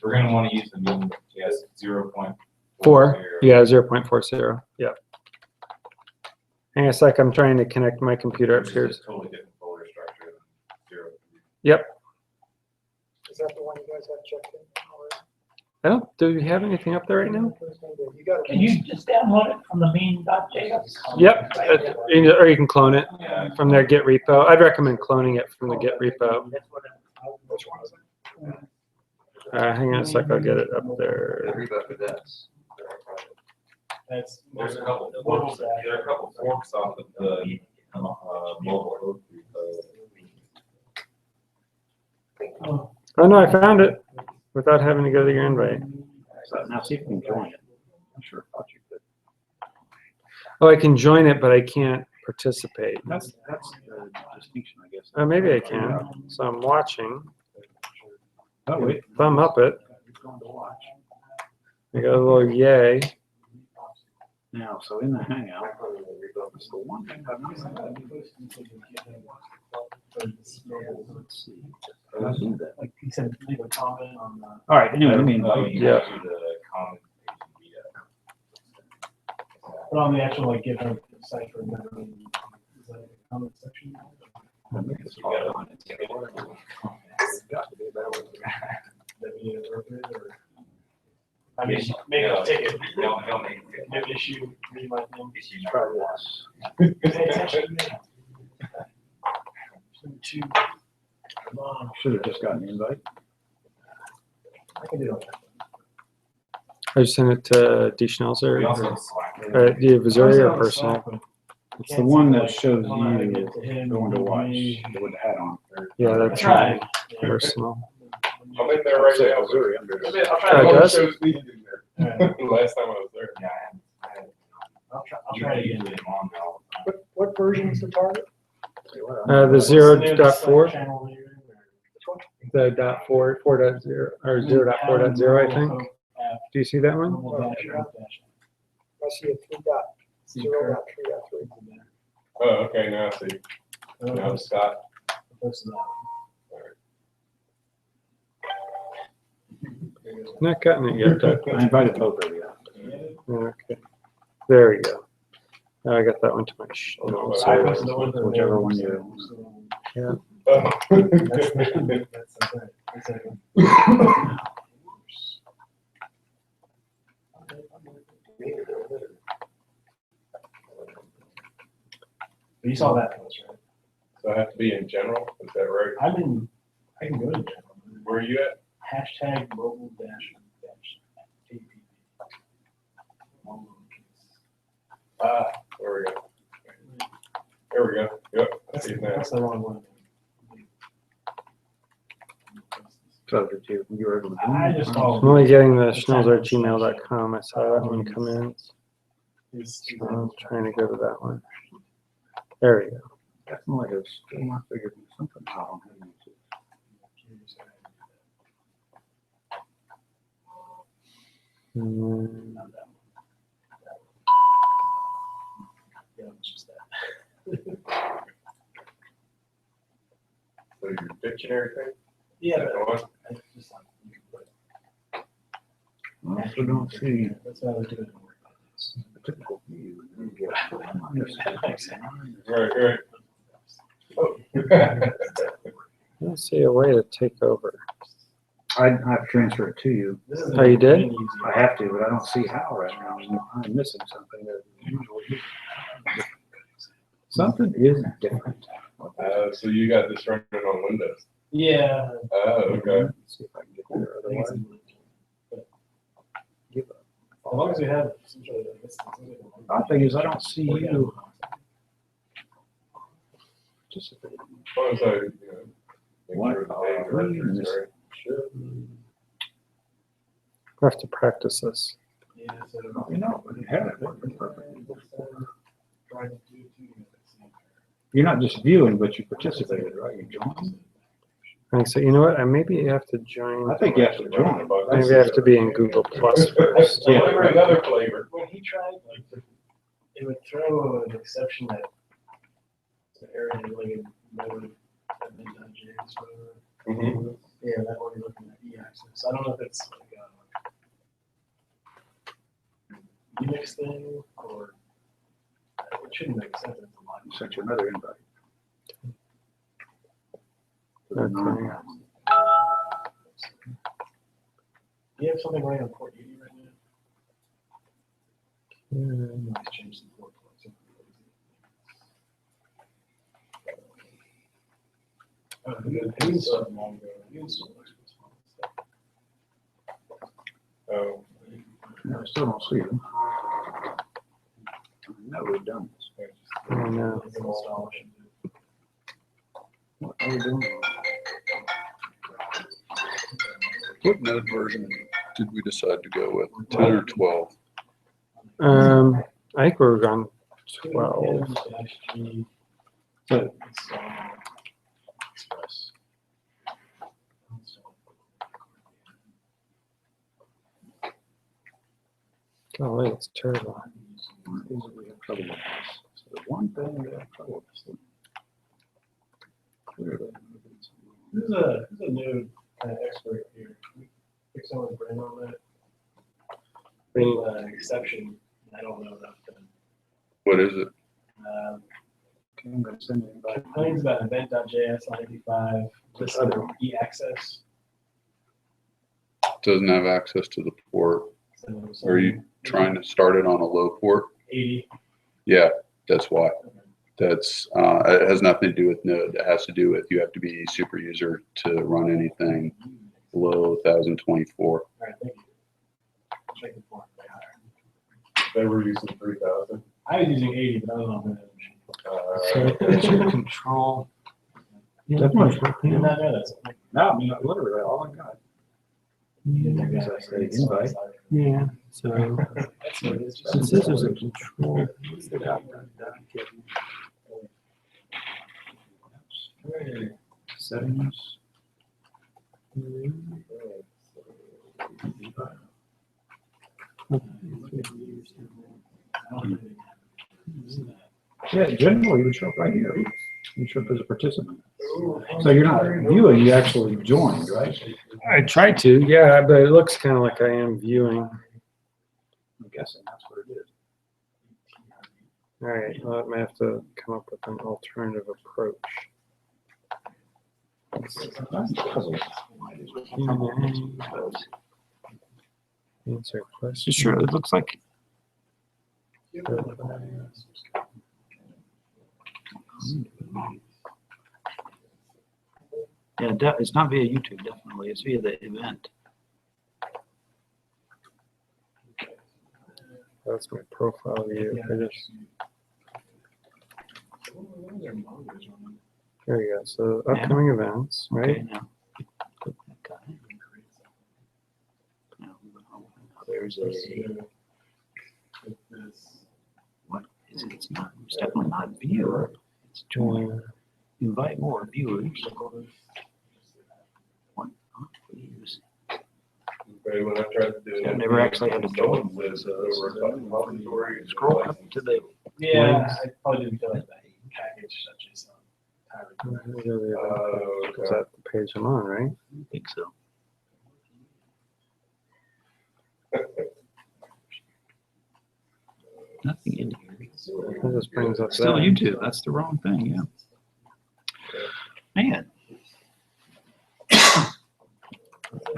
We're going to want to use the NodeJS 0.4. 4. Yeah, 0.40. Yeah. Hang on a sec. I'm trying to connect my computer up Which here. is a totally different folder structure than 0. Yep. Is that the one you guys have checked in? I don't. Do we have anything up there right now? You got Can you just download it from the main.js? Yep. Or you can clone it Yeah. from their Git repo. I'd recommend cloning it from the Git repo. Which one is it? Hang on a sec. I'll get it up there. Repo for this. That's. There's a couple forks. There are a couple forks off of the mobile. Oh no, I found it without having to go to your invite. So now see if you can join it. I'm sure I thought you could. Oh, I can join it, but I can't participate. That's the distinction, I guess. Maybe I can. So I'm watching. Oh, wait. Thumb up it. Going to watch. I got a little yay. Now, so in the Hangout, it's the one thing I've noticed. Let's see. How do I do that? Like he said, leave a comment on the. All right, anyway, let me invite you. Yeah. The common But on the actual like GitHub site for memory, is that a comment section? That be appropriate or? I mean, make a ticket. Don't make it. Maybe issue, read my name. Try this. Pay attention to me. Two. Come on. Should have just gotten an invite. I can do it. I just sent it to D. Schnelzer. We also have Slack. Do you have Missouri or personal? It's the one that shows you going to watch with the hat on. Yeah, that's Try. personal. I'm in there right Say now. Missouri, I'm good. I'm trying Oh, to it go does? shows me in there. Last time I was there. Yeah, I had. I'll try to get it on now. What version is the target? The 0.4, Channel you're in, or- the .4, 4.0, or 0.4.0, I think. Do you see that one? Normal dash or dash. I see a 3.0.3.3. Oh, okay, now I see. Now it's Scott. Close to that. Not gotten it yet, Doug. I invited both of you. Okay. There we go. I got that one to my I posted the one for Whichever one you. Yeah. Oh. That's okay. But you saw that post, right? So I have to be in general, is that right? I can go to general. Where are you at? Hashtag mobile dash app. Ah, there we go. There we go. Yep. I see it now. That's the wrong one. Subject to you were able to. I just I'm followed. only getting the schnozzer@gmail.com. I saw that one come in. So I'm trying to go to that one. There we go. That's more like a still I figured something out. And Yeah, it's just that. So your dictionary thing? Yeah, That but one? I just thought you could put it. I also don't see That's what I was doing. a typical view. Right, right. Oh. I don't see a way to take over. I have to transfer it to you. This is Oh, you did? I have to, but I don't see how right now. I'm missing something that usually. Something is different. So you got this running on Windows? Yeah. Oh, okay. Let's see if I can get there otherwise. Give up. As long as we have some sort of. The thing is, I don't see you participating. As long as I, make What sure the are data directory we is right. Sure. I have to practice this. Yeah, so. You know, you had it working perfectly before. Trying to do two units. You're not just viewing, but you participated, right? You joined. Okay, so you know what? I maybe have to join. I think you have to join. Maybe I have to be in Google Plus first. Yeah. Flavor, another flavor. When he tried, like, it would throw an exception that the error handling in Node and Node.js, whatever. Mm-hmm. Yeah, that one you're looking at e-access. I don't know if it's like a Unix thing or it shouldn't make sense. It's a lot. Sent you another invite. Okay. Do you have something running on port 80 right now? Hmm. Let's change the port. You still have Mongo. You still have Oh, No, I still don't see them. No, we've done this. Oh, no. What are we doing? What node version did we decide to go with? 10 or 12? I think we're on 12. So, Golly, it's terrible. what is it we have trouble with this? So the one thing we have trouble with. Clearly. Who's a new kind of expert here? Can we pick someone's brain on that? Exception. I don't know enough to. What is it? Okay, I'm gonna send an invite. Complains about event.js on 85, just under e-access. Doesn't have access to the port. So, Are you trying to start it on a low port? 80. Yeah, that's why. That's it has nothing to do with Node. It has to do with you have to be super user to run anything below 1024. All right, thank you. Check the port. they were using 3,000. I was using 80, but I don't know. So it's your control. Definitely. I did not know that. No, I mean, literally all I got. As I say, invite. Yeah. So That's what it is. since this is a control, Settings. Yeah, generally you would show up right here. You show up as a participant. So you're not viewing, you actually joined, right? I tried to, yeah, but it looks kind of like I am viewing. I'm guessing that's what it is. All right, well, I might have to come up with an alternative approach. Answer question. Sure, it looks like. Yeah, it's not via YouTube, definitely. It's via the event. That's my profile view. There you go. So upcoming events, right? Okay, now. Click that guy. Now, there's a, what is it? It's not, it's definitely not view. It's join. Invite more viewers. What? Please. Okay, when I tried to do it. I've never actually had to join with this over at the repository. Scroll up to the. Yeah, I probably didn't feel like that package such as Is that the page I'm on, right? I think so. Nothing in here. It just brings up Still that. YouTube. That's the wrong thing. Yeah. Man.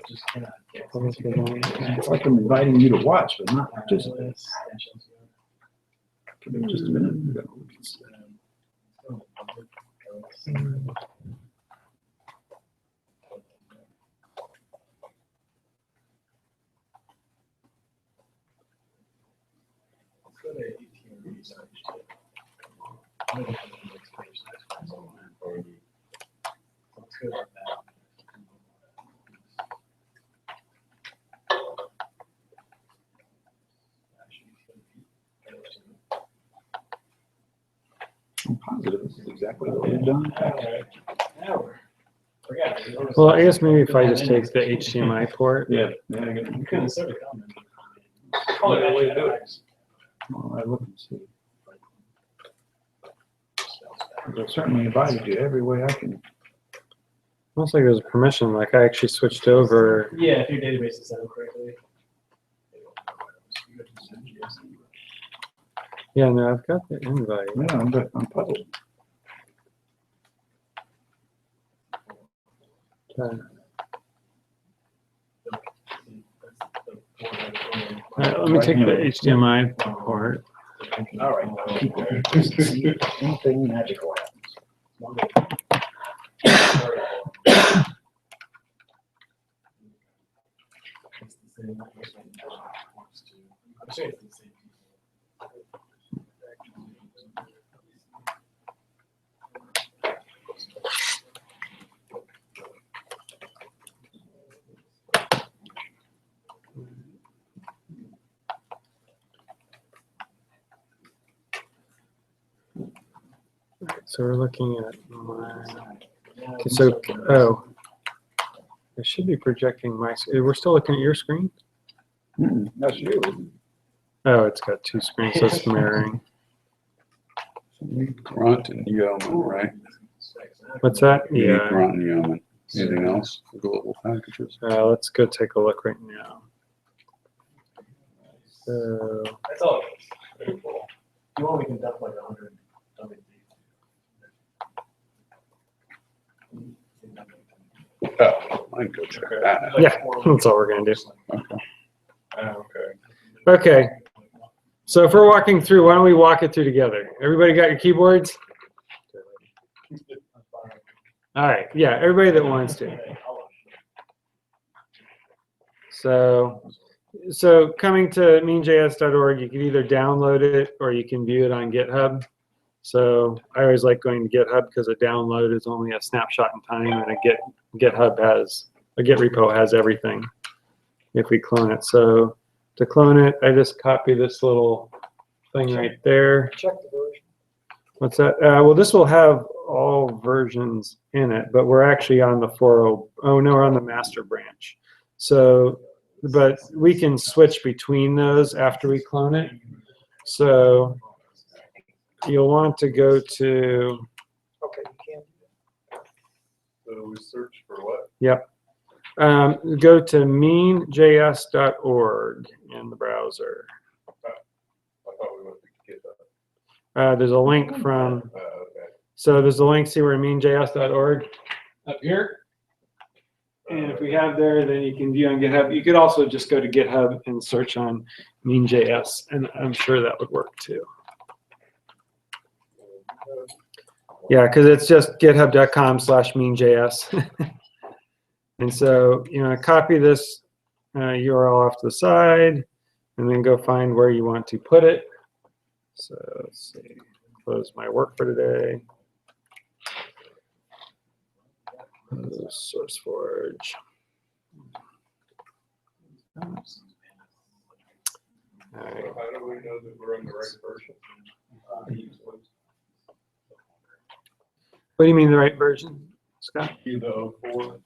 just cannot get. It's like I'm inviting you to watch, but not participate. Just a minute ago. I'm positive this is exactly what we've done. Well, I guess maybe if I just take the HDMI port. Yeah. You couldn't sort of comment. Well, I look and see. I've certainly invited you every way I can. Almost like there's a permission, like I actually switched over. Yeah, if your database is set up correctly. Yeah, no, I've got the invite. Yeah, I'm puzzled. Okay. All right, let me take the HDMI port. All right. See anything magical happens. So we're looking at my. Okay, so oh, I should be projecting my. We're still looking at your screen. That's you. Oh, it's got two screens, so it's mirroring. Grunt and Yeoman, right? What's that? You need Yeah. Grunt and Yeoman. Anything else? Global packages. Let's go take a look right now. So That's all. If you want, we can dump like 100 dummy. Oh, I can go check that. yeah, that's all we're gonna do. Okay. Okay. Okay. So if we're walking through, why don't we walk it through together? Everybody got your keyboards? All right. Yeah, everybody that wants to. So coming to meanjs.org, you can either download it or you can view it on GitHub. So I always like going to GitHub because a download is only a snapshot in time, and a GitHub has a Git repo has everything. If we clone it, so to clone it, I just copy this little thing right there. Check the version. What's that? Well, this will have all versions in it, but we're actually on the 4.0. Oh no, we're on the master branch. So, but we can switch between those after we clone it. So you'll want to go to. Okay, you can't do that. So we search for what? Yep. Go to meanjs.org in the browser. I thought we went to GitHub. There's a link from. Okay. So there's a link. See where meanjs.org up here. And if we have there, then you can view on GitHub. You could also just go to GitHub and search on mean.js, and I'm sure that would work too. Yeah, because it's just github.com/mean.js. And so, you know, copy this URL off to the side, and then go find where you want to put it. So let's see, close my work for today. SourceForge. All right. How do we know that we're on the right version? What do you mean the right version, Scott? Either 04.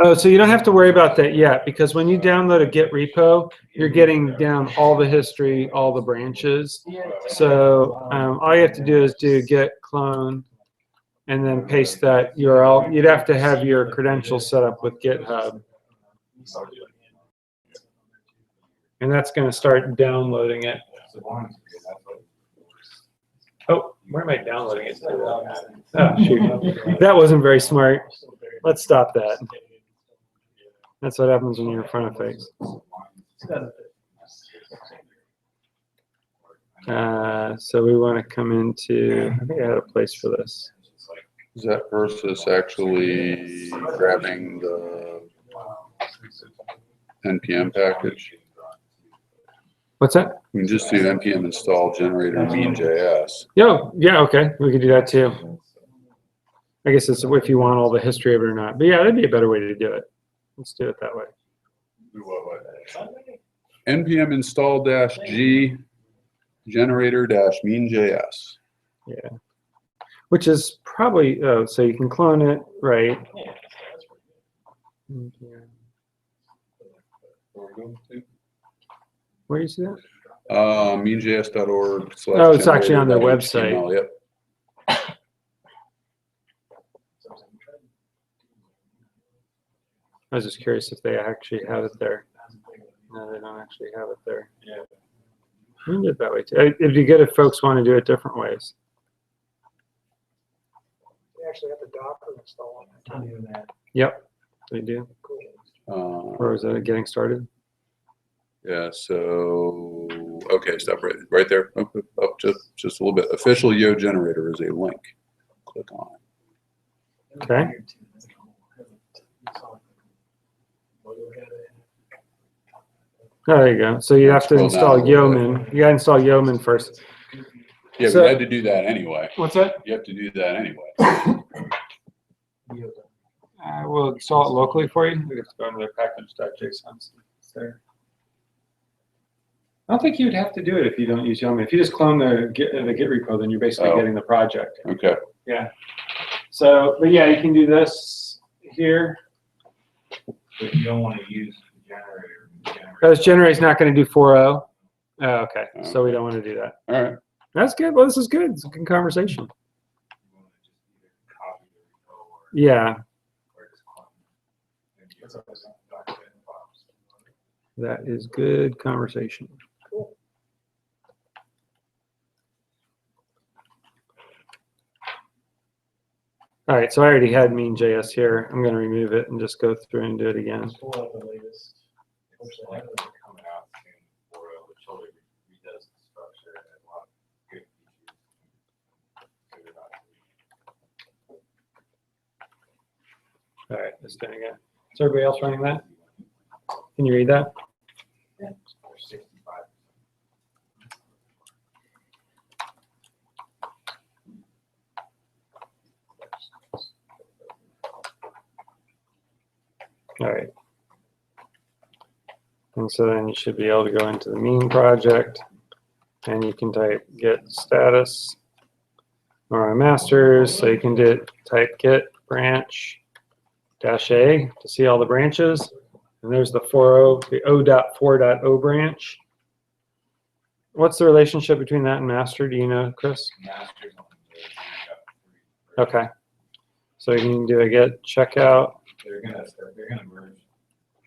Oh, so you don't have to worry about that yet, because when you download a Git repo, you're getting down all the history, all the branches. So all you have to do is do git clone and then paste that URL. You'd have to have your credentials set up with GitHub. And that's going to start downloading it. Oh, where am I downloading it to? Oh, shoot. That wasn't very smart. Let's stop that. That's what happens when you're in front of things. So we want to come into, I think I had a place for this. Is that versus actually grabbing the NPM package? What's that? You can just do npm install generator mean.js. Yo, yeah, okay. We could do that too. I guess it's if you want all the history of it or not. But yeah, that'd be a better way to do it. Let's do it that way. npm install -g generator -mean.js. Yeah. Which is probably, oh, so you can clone it, right? Where do you see that? meanjs.org. Oh, it's actually on their website. Yep. I was just curious if they actually have it there. No, they don't actually have it there. Yeah. We can do it that way too. It'd be good if folks want to do it different ways. They actually have the Docker install on it. Yep, they do. Or is that getting started? Yeah, so, okay, stop right there. Up just a little bit. Official Yo generator is a link. Click on it. Okay. Oh, there you go. So you have to Scroll down a install little Yeoman. You got to install Yeoman first. Yeah, So- we had to do that anyway. What's that? You have to do that anyway. We'll install it locally for you. We have to go into their package.json. It's there. I don't think you'd have to do it if you don't use Yeoman. If you just clone the Git repo, then you're basically Oh. getting the project. Okay. Yeah. So, but yeah, you can do this here. But you don't want to use the generator. This generator's not going to do 4.0. Oh, okay. So we don't want to do that. All right. That's good. Well, this is good. It's a good conversation. Yeah. That is good conversation. Cool. All right, so I already had mean.js here. I'm going to remove it and just go through and do it again. Pull out the latest. It's like coming out soon for which totally redoes the structure and a lot of good features. All right, let's do it again. Is everybody else running that? Can you read that? Yeah. 65. All right. And so then you should be able to go into the mean project and you can type git status or masters. So you can type git branch -a to see all the branches. And there's the 4.0, the 0.4.0 branch. What's the relationship between that and master? Do you know, Chris? Masters on Okay. So you can do a git checkout they're gonna merge.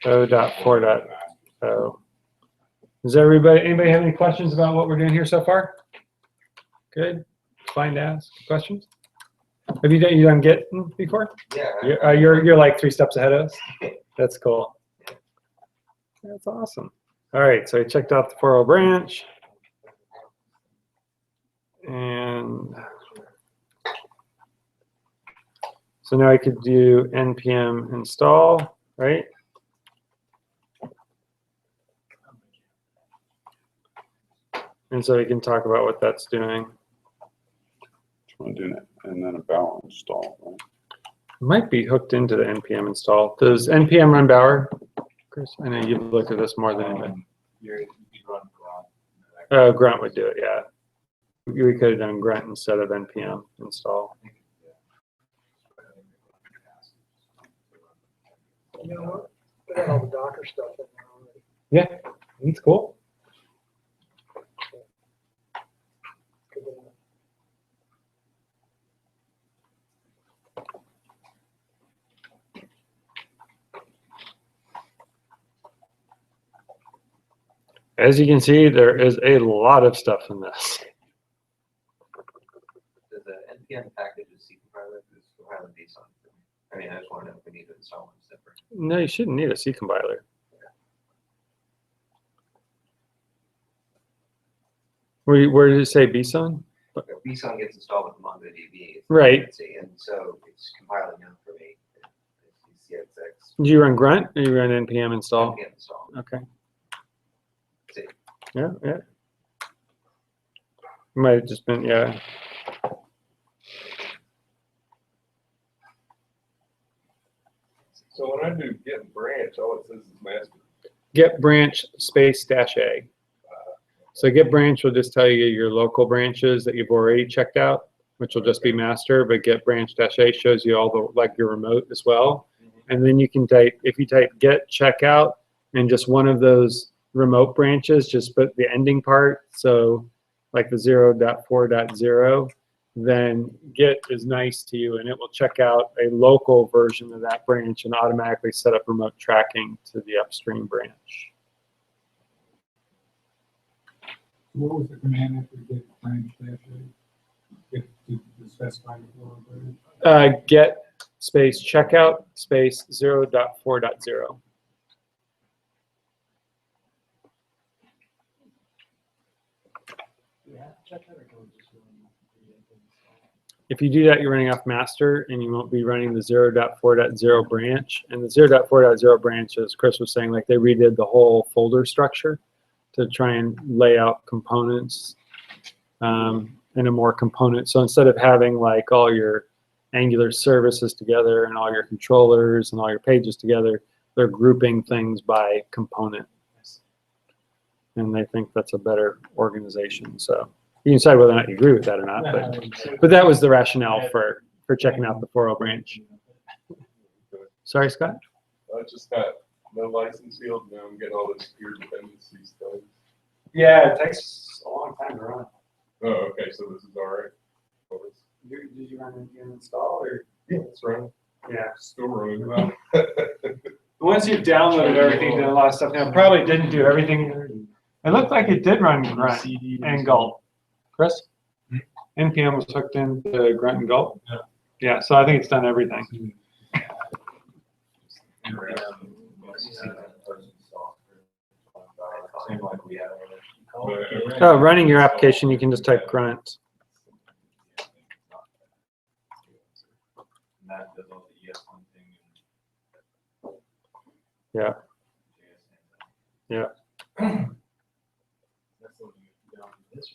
0.4.0. Does anybody have any questions about what we're doing here so far? Good. Fine to ask questions. Have you done Git before? Yeah. You're like 3 steps ahead of us. That's cool. That's awesome. All right, so I checked out the 4.0 branch. And So now I could do npm install, right? And so we can talk about what that's doing. Want to do it, and then a bower install, right? It might be hooked into the npm install. Does npm run bower? Chris, I know you've looked at this more than anybody. You run Grunt. Oh, Grunt would do it, yeah. We could have done Grunt instead of npm install. You know what? They got all the Docker stuff in there already. Yeah, it's cool. Good to know. As you can see, there is a lot of stuff in this. Does the npm package with C compiler is compiling based on? I mean, I just want to know if we need to install one separate. No, you shouldn't need a C compiler. Where did it say BSON? BSON gets installed with MongoDB. Right. And so it's compiling now for me. It's CXX. Do you run Grunt or you run npm install? npm install. Okay. See. Yeah, yeah. Might have just been, yeah. So when I do get branch, all it says is master. Get branch space dash A. So get branch will just tell you your local branches that you've already checked out, which will just be master, but get branch dash A shows you all the, like your remote as well. And then you can type, if you type get checkout and just one of those remote branches, just put the ending part. So like the 0.4.0, then get is nice to you and it will check out a local version of that branch and automatically set up remote tracking to the upstream branch. What was the command after get branch dash A? Get to specify the branch? Get space checkout space 0.4.0. If you do that, you're running off master and you won't be running the 0.4.0 branch. And the 0.4.0 branch, as Chris was saying, like they redid the whole folder structure to try and lay out components in a more component. So instead of having like all your Angular services together and all your controllers and all your pages together, they're grouping things by component. And they think that's a better organization. So you can decide whether or not you agree with that or not, but that was the rationale for checking out the 4.0 branch. Sorry, Scott? I just got no license field, now I'm getting all this weird dependencies stuff. Yeah, it takes a long time to run. Oh, okay, so this is all right. Did you run npm install or? Yeah, it's running. Yeah. Still running. Once you've downloaded everything, then a lot of stuff now probably didn't do everything. It looked like it did run Grunt and Gulp. Chris? npm was hooked into Grunt and Gulp? Yeah. Yeah, so I think it's done everything. Same like we have. Oh, running your application, you can just type Grunt. That does all the ES1 thing. Yeah. Yeah. That's what you down to this.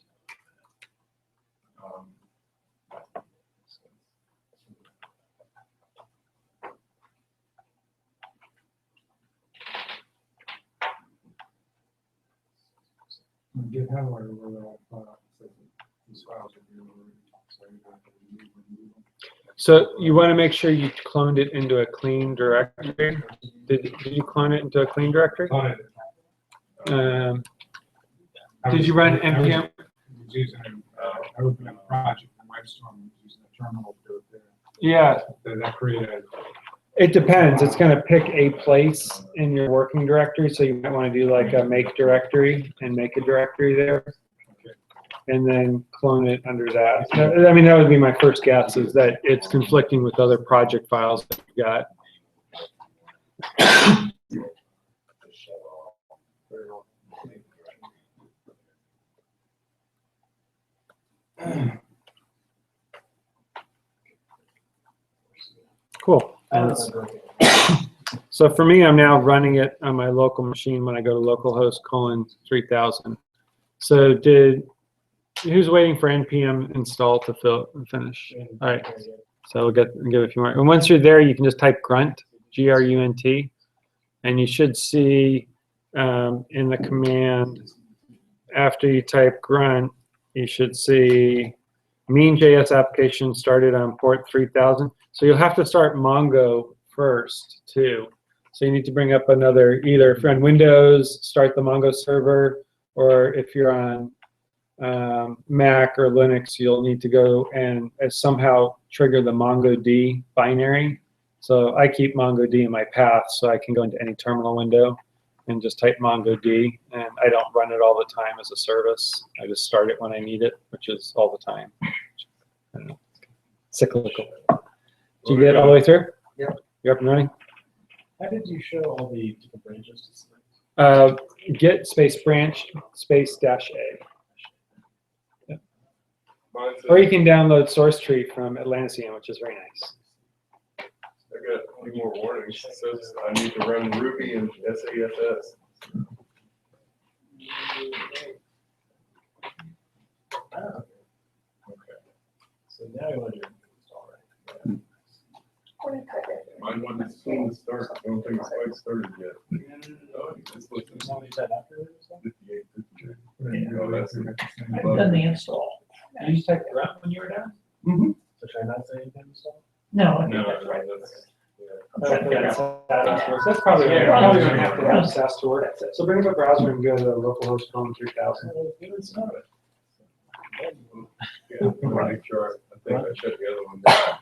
GitHub or these files are being removed, so you're not going to remove them. So you want to make sure you cloned it into a clean directory. Did you clone it into a clean directory? Did you run npm? I was using I opened a project in Whitestorm, I was using a terminal to do it there. Yeah. That created. It depends. It's going to pick a place in your working directory. So you might want to do like a make directory and make a directory there. And then clone it under that. I mean, that would be my first guess, is that it's conflicting with other project files that you've got. Cool. And so for me, I'm now running it on my local machine when I go to localhost:3000. So who's waiting for npm install to finish? All right. So we'll give it a few more. And once you're there, you can just type grunt, G-R-U-N-T, and you should see in the command, after you type grunt, you should see mean.js application started on port 3000. So you'll have to start Mongo first, too. So you need to bring up another, either if you're on Windows, start the Mongo server, or if you're on Mac or Linux, you'll need to go and somehow trigger the MongoD binary. So I keep MongoD in my path so I can go into any terminal window and just type MongoD, and I don't run it all the time as a service. I just start it when I need it, which is all the time. I don't know. Cyclical. Did you get all the way through? Yep. You're up and running? How did you show all the different branches to select? Get space branch space dash A. Mine says- Or you can download source tree from Atlassian, which is very nice. I got a few more warnings. It says I need to run Ruby and SASS. Okay. So now you want to do install, right? Mine wasn't soon to start. I don't think it's quite started yet. Oh, it's listed As long as that after it or something? 58, 59. Oh, that's it. I've done the install. You just typed grunt when you were down? Mhm. So should I not say anything install? No, I think No, that's right. that's, yeah. That's probably Yeah. probably going to have to have SAS to work. So bring up a browser and go to localhost:3000. Yeah, I'm gonna make sure. I think I shut the other one down.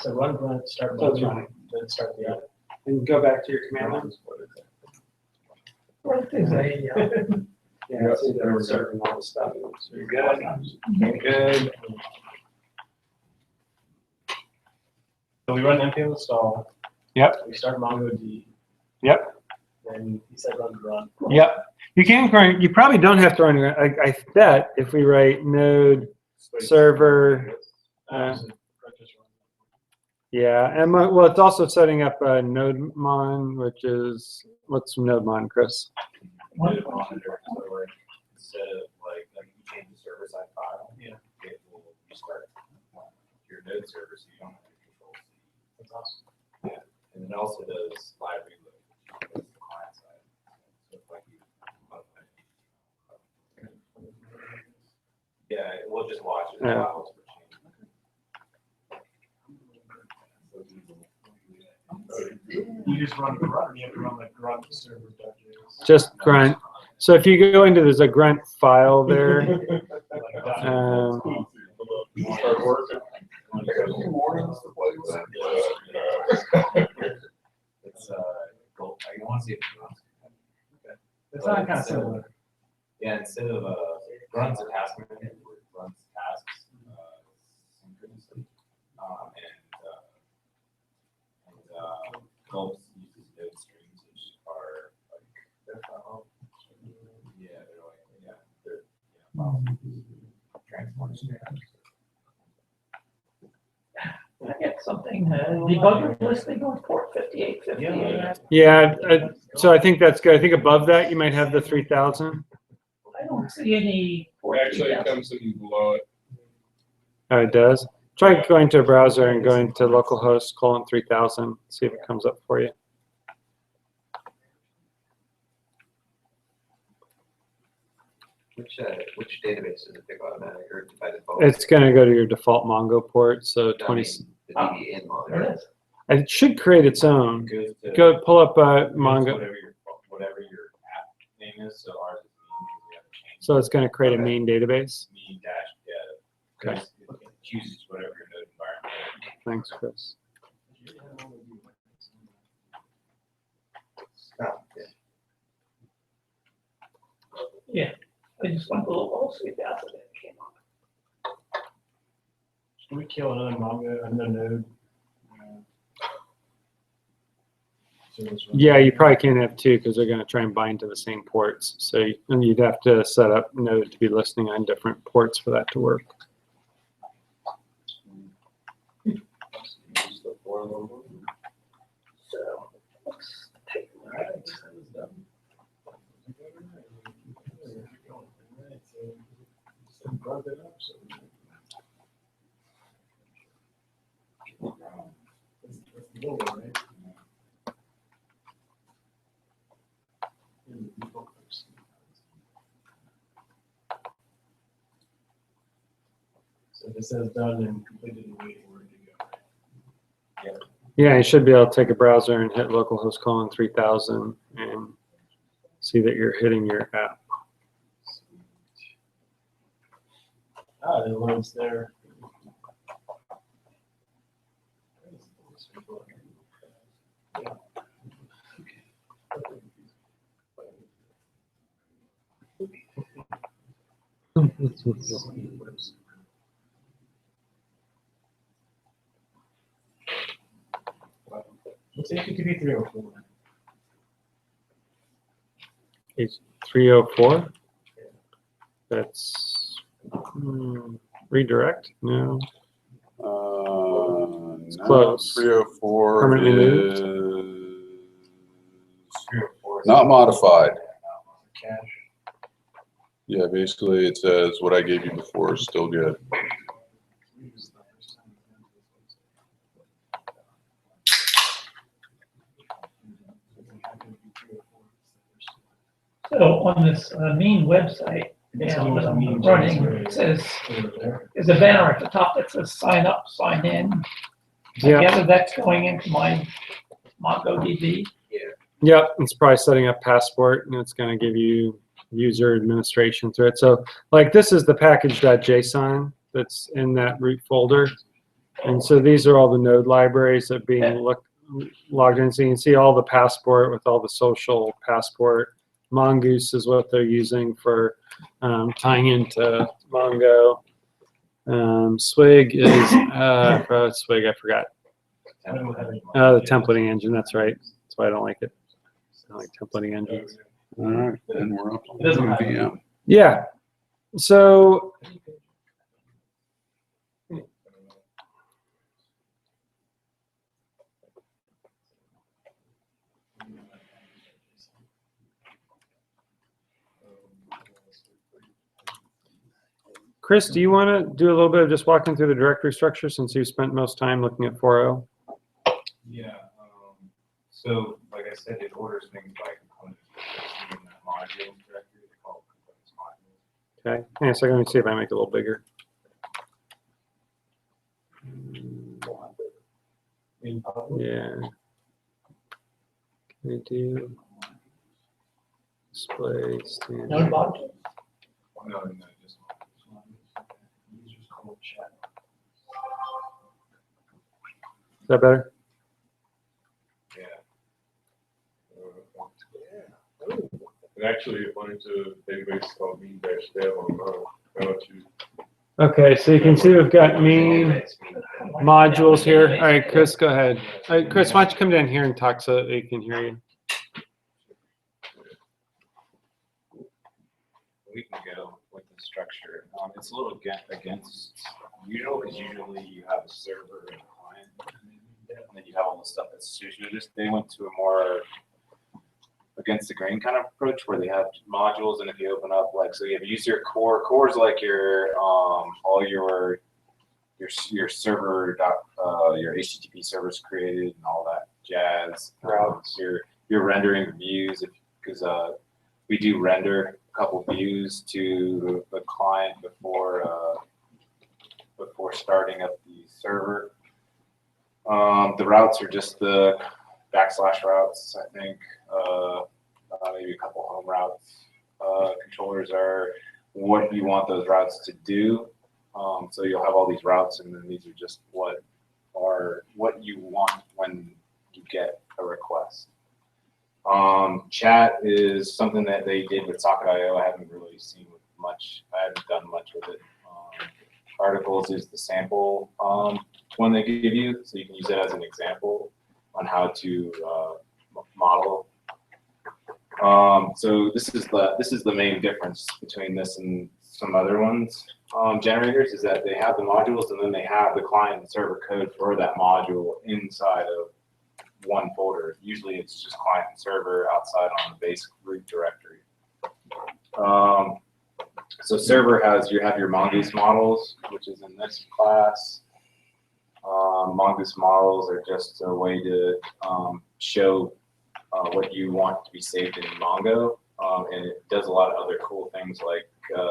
So run grunt, start So it's Mongo, running. then start the other. And go back to your command line. What is it? Right, there's a, Yeah, it's either serving all the stuff. So you're good. Good. So we run npm install. Yep. We start MongoD. Yep. Then he said run grunt. Yep. You can run. You probably don't have to run. I bet if we write node server. So grunt just run. Yeah, and well, it's also setting up a NodeMon, which is what's NodeMon, Chris? Did a monitor, so like, instead of like you change the server side file, Yeah. it will restart your node server so you don't have to control C. That's awesome. Yeah, and it also does live reload, which is the client side. So if like you modify it. Yeah, we'll just watch it. Yeah. Files will change. You just run grunt, or you have to run like grunt server.js. Just grunt. So if you go into, there's a grunt file there. Like, Start working. It's gold. I want to see it. It's not kind of similar. Yeah, instead of runs a task manager, it runs tasks synchronously. Gulp uses node strings, which are like transform strings. I get something, debugger listing on port 5858. Yeah, so I think that's good. I think above that you might have the 3000. I don't see any port Actually, it 3000. comes in below it. Oh, it does. Try going to a browser and going to localhost:3000. See if it comes up for you. Which database does it pick automatic or by default? It's going to go to your default Mongo port. So No, I 20. mean, the DB in There Mongo. it is. It should create its own. Goes to Go pull up Mongo. Mongo. Whatever your app name is. So ours is mean because we haven't changed. So it's going to create a Okay. main database. Mean dash Okay. because it chooses whatever your node environment is. Thanks, Chris. Oh, yeah. Yeah, I just went below all 3000 and it came up. Can we kill another node? Service run? Yeah, you probably can't have two because they're going to try and bind to the same ports. So you'd have to set up Node to be listening on different ports for that to work. Use the form So let's take a look at this. So this says done and completed and waiting, we're good to go. Yeah, you should be able to take a browser and hit localhost colon 3000 and see that you're hitting your app. Ah, the one's there. What's HTTP 304? It's 304. That's redirect? No. It's close. 304 Permanently moved? is not modified. Cache. Yeah, basically it says what I gave you before is still good. So on this main website, Dan, that I'm running, it says, there's a banner at the top that says sign up, sign in. I Yeah. gather that's going into my MongoDB. Yep, it's probably setting up Passport, and it's going to give you user administration through it. So, like, this is the package.json that's in that root folder. And so these are all the node libraries that are being logged in. So you can see all the Passport with all the social Passport. Mongoose is what they're using for tying into Mongo. Swig is, Swig, I forgot. The templating engine, that's right. That's why I don't like it. I like templating engines. All right, then we're up It doesn't to matter. VM. Yeah. So Chris, do you want to do a little bit of just walking through the directory structure since you spent most time looking at 4.0? Yeah, so like I said, it orders things by components. In that module directory, they call components modules. Okay. Hang on a second. Let me see if I make it a little bigger. Yeah. Can I do display standard? Node module. No, just Users call chat. Is that better? yeah. And actually, it went into a database called mean-dev on Node.js. Okay, so you can see we've got main modules here. All right, Chris, go ahead. All right, Chris, why don't you come down here and talk so they can hear you? We can go with the structure. It's a little against usual because usually you have a server and a client, and then you have all the stuff that's usually just they went to a more against the grain kind of approach where they have modules, and if you open up like so you have use your core is like your all your server your HTTP servers created and all that jazz. Your rendering views because we do render a couple views to the client before starting up the server. The routes are just the / routes, I think. Maybe a couple home routes. Controllers are what you want those routes to do. So you'll have all these routes, and then these are just what you want when you get a request. Chat is something that they did with Socket.io. I haven't really seen much. I haven't done much with it. Articles is the sample one they give you, so you can use it as an example on how to model. So this is the main difference between this and some other ones. generators is that they have the modules and then they have the client and server code for that module inside of one folder. Usually it's just client and server outside on the basic root directory. So server has, you have your Mongoose models, which is in this class. Mongoose models are just a way to show what you want to be saved in Mongo. And it does a lot of other cool things like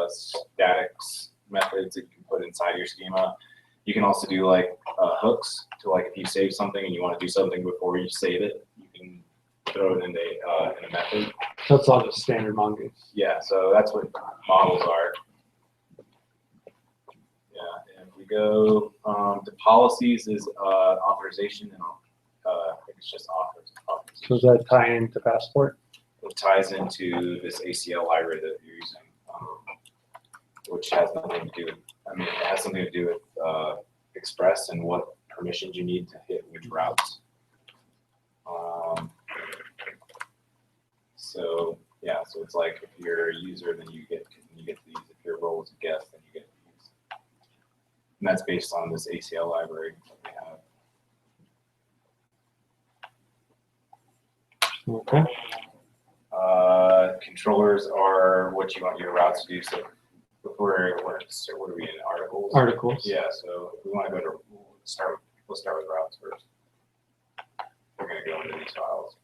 statics methods that you can put inside your schema. You can also do like hooks to, like, if you save something and you want to do something before you save it, you can throw it in a method. That's all just standard Mongoose. Yeah, so that's what models are. Yeah, and if we go to policies is authorization, and I think it's just authorization. So does that tie into Passport? It ties into this ACL library that you're using, which has nothing to do with, I mean, it has something to do with Express and what permissions you need to hit which routes. So yeah, so it's like if you're a user, then you get these. If your role is a guest, then you get these. And that's based on this ACL library that we have. Okay. Controllers are what you want your routes to do. So before, what are we in, articles? Articles. Yeah, so we want to go to, let's start with routes first. We're going to go into these files.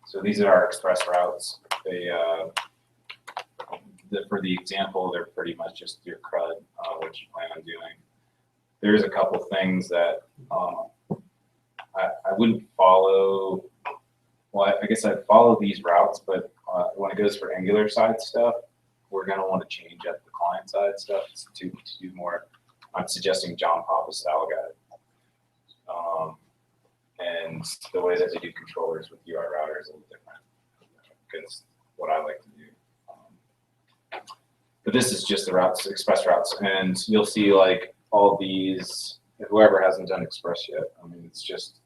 So these are our express routes. They, for the example, they're pretty much just your CRUD, what you plan on doing. There's a couple things that I wouldn't follow. Well, I guess I'd follow these routes, but when it goes for Angular side stuff, we're going to want to change up the client side stuff to do more. I'm suggesting John Papa's style guide. And the way that they do controllers with UI router is a little different because what I like to do. But this is just the routes, express routes, and you'll see like all these. Whoever hasn't done Express yet, I mean, it's just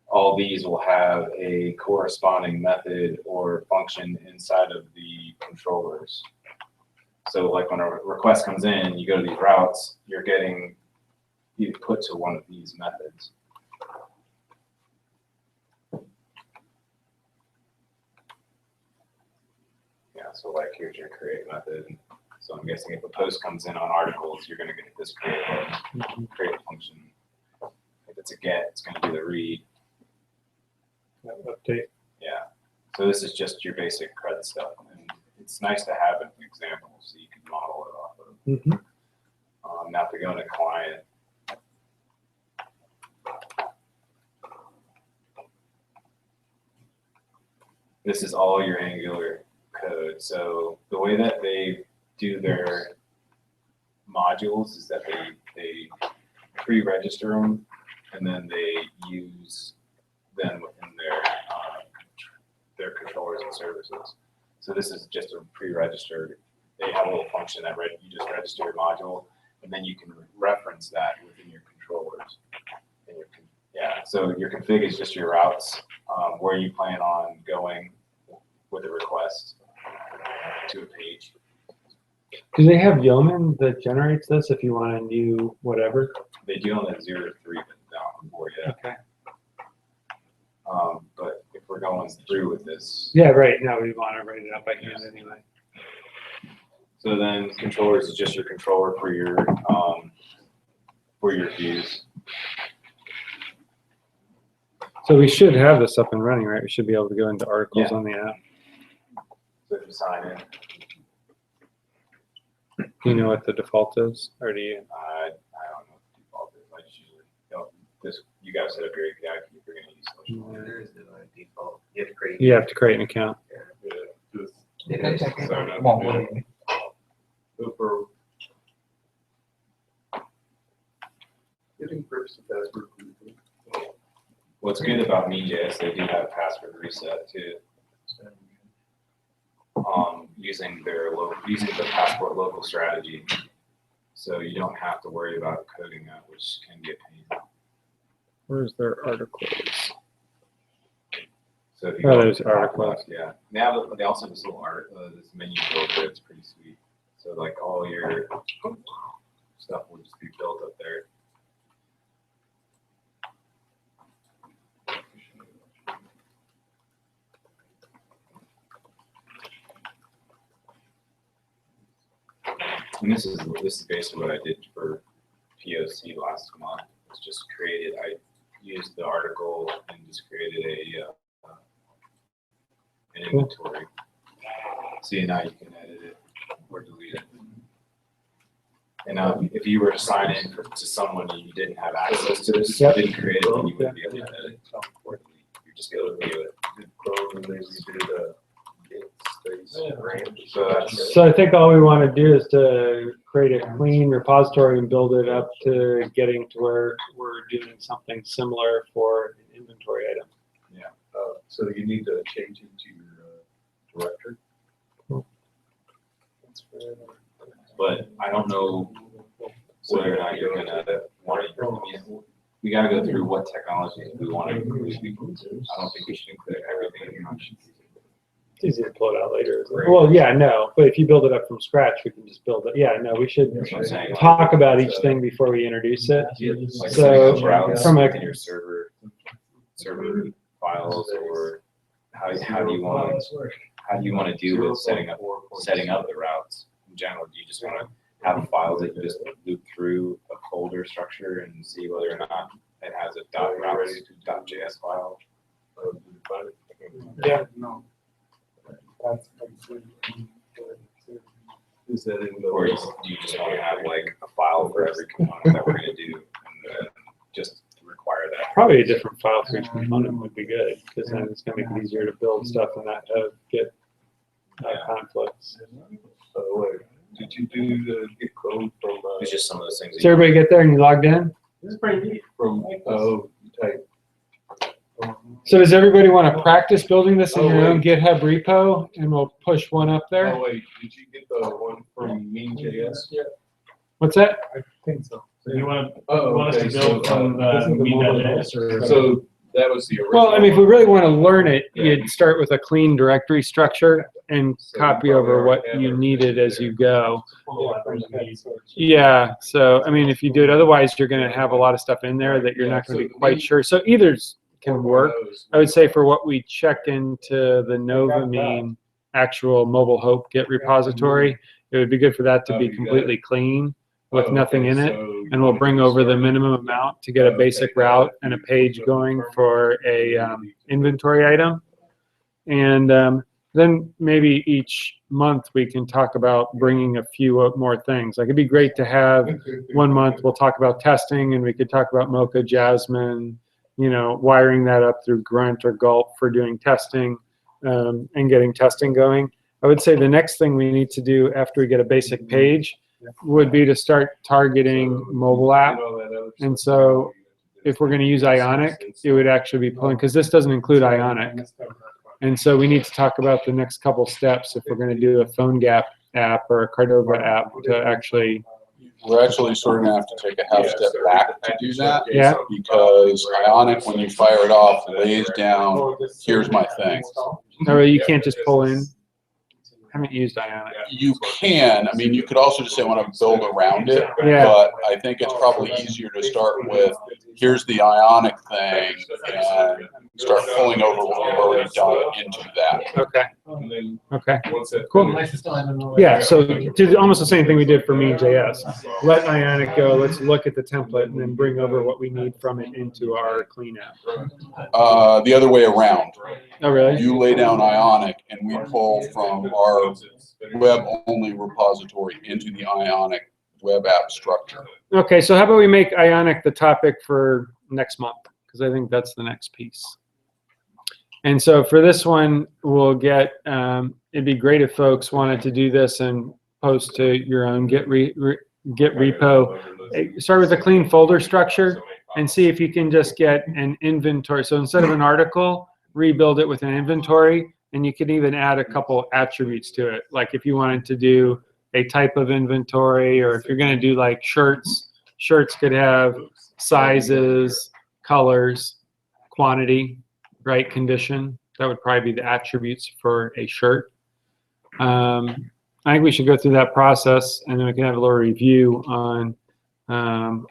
all these will have a corresponding method or function inside of the controllers. So like when a request comes in, you go to these routes, you're getting put to one of these methods. Yeah, so like here's your create method. So I'm guessing if a post comes in on articles, you're going to get this create function. If it's a get, it's going to do the read. Update. Yeah. So this is just your basic CRUD stuff, and it's nice to have an example so you can model it off of. Now if we go into client, this is all your Angular code. So the way that they do their modules is that they pre-register them and then they use them within their controllers and services. So this is just a pre-registered. They have a little function that you just register your module and then you can reference that within your controllers. And so your config is just your routes, where you plan on going with a request to a page. Do they have Yeoman that generates this if you want a new whatever? They do on the 0 to 3, but not on 4 yet. Okay. But if we're going through with this. Yeah, right. No, we want to write it up by hand anyway. So then controllers is just your controller for your views. So we should have this up and running, right? We should be able to go into articles on the app. So if you sign in. Do you know what the default is, or do you? I don't know what the default is. I just usually you guys set up your API key if you're going to use social. There is no default. You have to create. You have to create an account. What's good about NodeJS, they do have password reset too. Using the Passport local strategy, so you don't have to worry about coding that, which can be a pain. Where's their articles? So if you Oh, go there's to the top articles. left, yeah. They also have this little this menu builder. It's pretty sweet. So like all your stuff will just be built up there. And this is basically what I did for POC last month. It's just I used the article and just created an inventory. See, now you can edit it or delete it. And if you were to sign in to someone and you didn't have access to this, you didn't create it, then you wouldn't be able to edit it or delete. You'd just be able to view it. So I think all we want to do is to create a clean repository and build it up to getting to where we're doing something similar for an inventory item. Yeah. So you need to change it to your directory. But I don't know whether or not you're gonna want to. We gotta go through what technologies we want to include. I don't think we should include everything. It's easy to pull it out later. Well, yeah, no, but if you build it up from scratch, we can just build it. Yeah, no, we should talk about each thing before we introduce it. Like So from a your server files, or how do you want to do with setting up the routes in general? Do you just want to have files that you just loop through a folder structure and see whether or not it has a .routes.js file? Yeah, no. Is that in the? Or do you just want to have like a file for every component that we're going to do, and just require that? Probably a different file for each component would be good, because then it's going to make it easier to build stuff and not get conflicts. Wait, did you do the Git code from? It's just some of those things. Does everybody get there and you logged in? This is pretty neat. From type. So does everybody want to practice building this in your own GitHub repo, and we'll push one up there? Oh wait, did you get the one from mean.js? Yeah. What's that? I think so. So you want us to build from mean.js, or? So that was the original. Well, I mean, if we really want to learn it, you'd start with a clean directory structure and copy over what you needed as you go. Yeah, so I mean, if you do it, otherwise you're going to have a lot of stuff in there that you're not going to be quite sure. So either's can work. I would say for what we checked into the Novamine actual mobile hope Git repository, it would be good for that to be completely clean with nothing in it, and we'll bring over the minimum amount to get a basic route and a page going for a inventory item. And then maybe each month we can talk about bringing a few more things. Like it'd be great to have 1 month we'll talk about testing, and we could talk about Mocha, Jasmine, you know, wiring that up through Grunt or Gulp for doing testing and getting testing going. I would say the next thing we need to do after we get a basic page would be to start targeting mobile app. And so if we're going to use Ionic, it would actually be pulling, because this doesn't include Ionic. And so we need to talk about the next couple steps if we're going to do a PhoneGap app or a Cordova app to actually. We're actually sort of going to have to take a half step back to do that. Yeah. Because Ionic, when you fire it off, lays down, here's my thing. No, you can't just pull in. I haven't used Ionic. You can. I mean, you could also just say, I want to build around it. Yeah. But I think it's probably easier to start with, here's the Ionic thing, and start pulling over what we've already done into that. Okay. And then Okay. once that. Cool. Yeah, so do almost the same thing we did for mean.js. Let Ionic go, let's look at the template, and then bring over what we need from it into our clean app. The other way around. Oh, really? You lay down Ionic, and we pull from our web-only repository into the Ionic web app structure. Okay, so how about we make Ionic the topic for next month? Because I think that's the next piece. And so for this one, we'll get, it'd be great if folks wanted to do this and post to your own Git repo. Start with a clean folder structure and see if you can just get an inventory. So instead of an article, rebuild it with an inventory, and you can even add a couple attributes to it. Like if you wanted to do a type of inventory, or if you're going to do like shirts, shirts could have sizes, colors, quantity, right, condition, That would probably be the attributes for a shirt. I think we should go through that process, and then we can have a little review on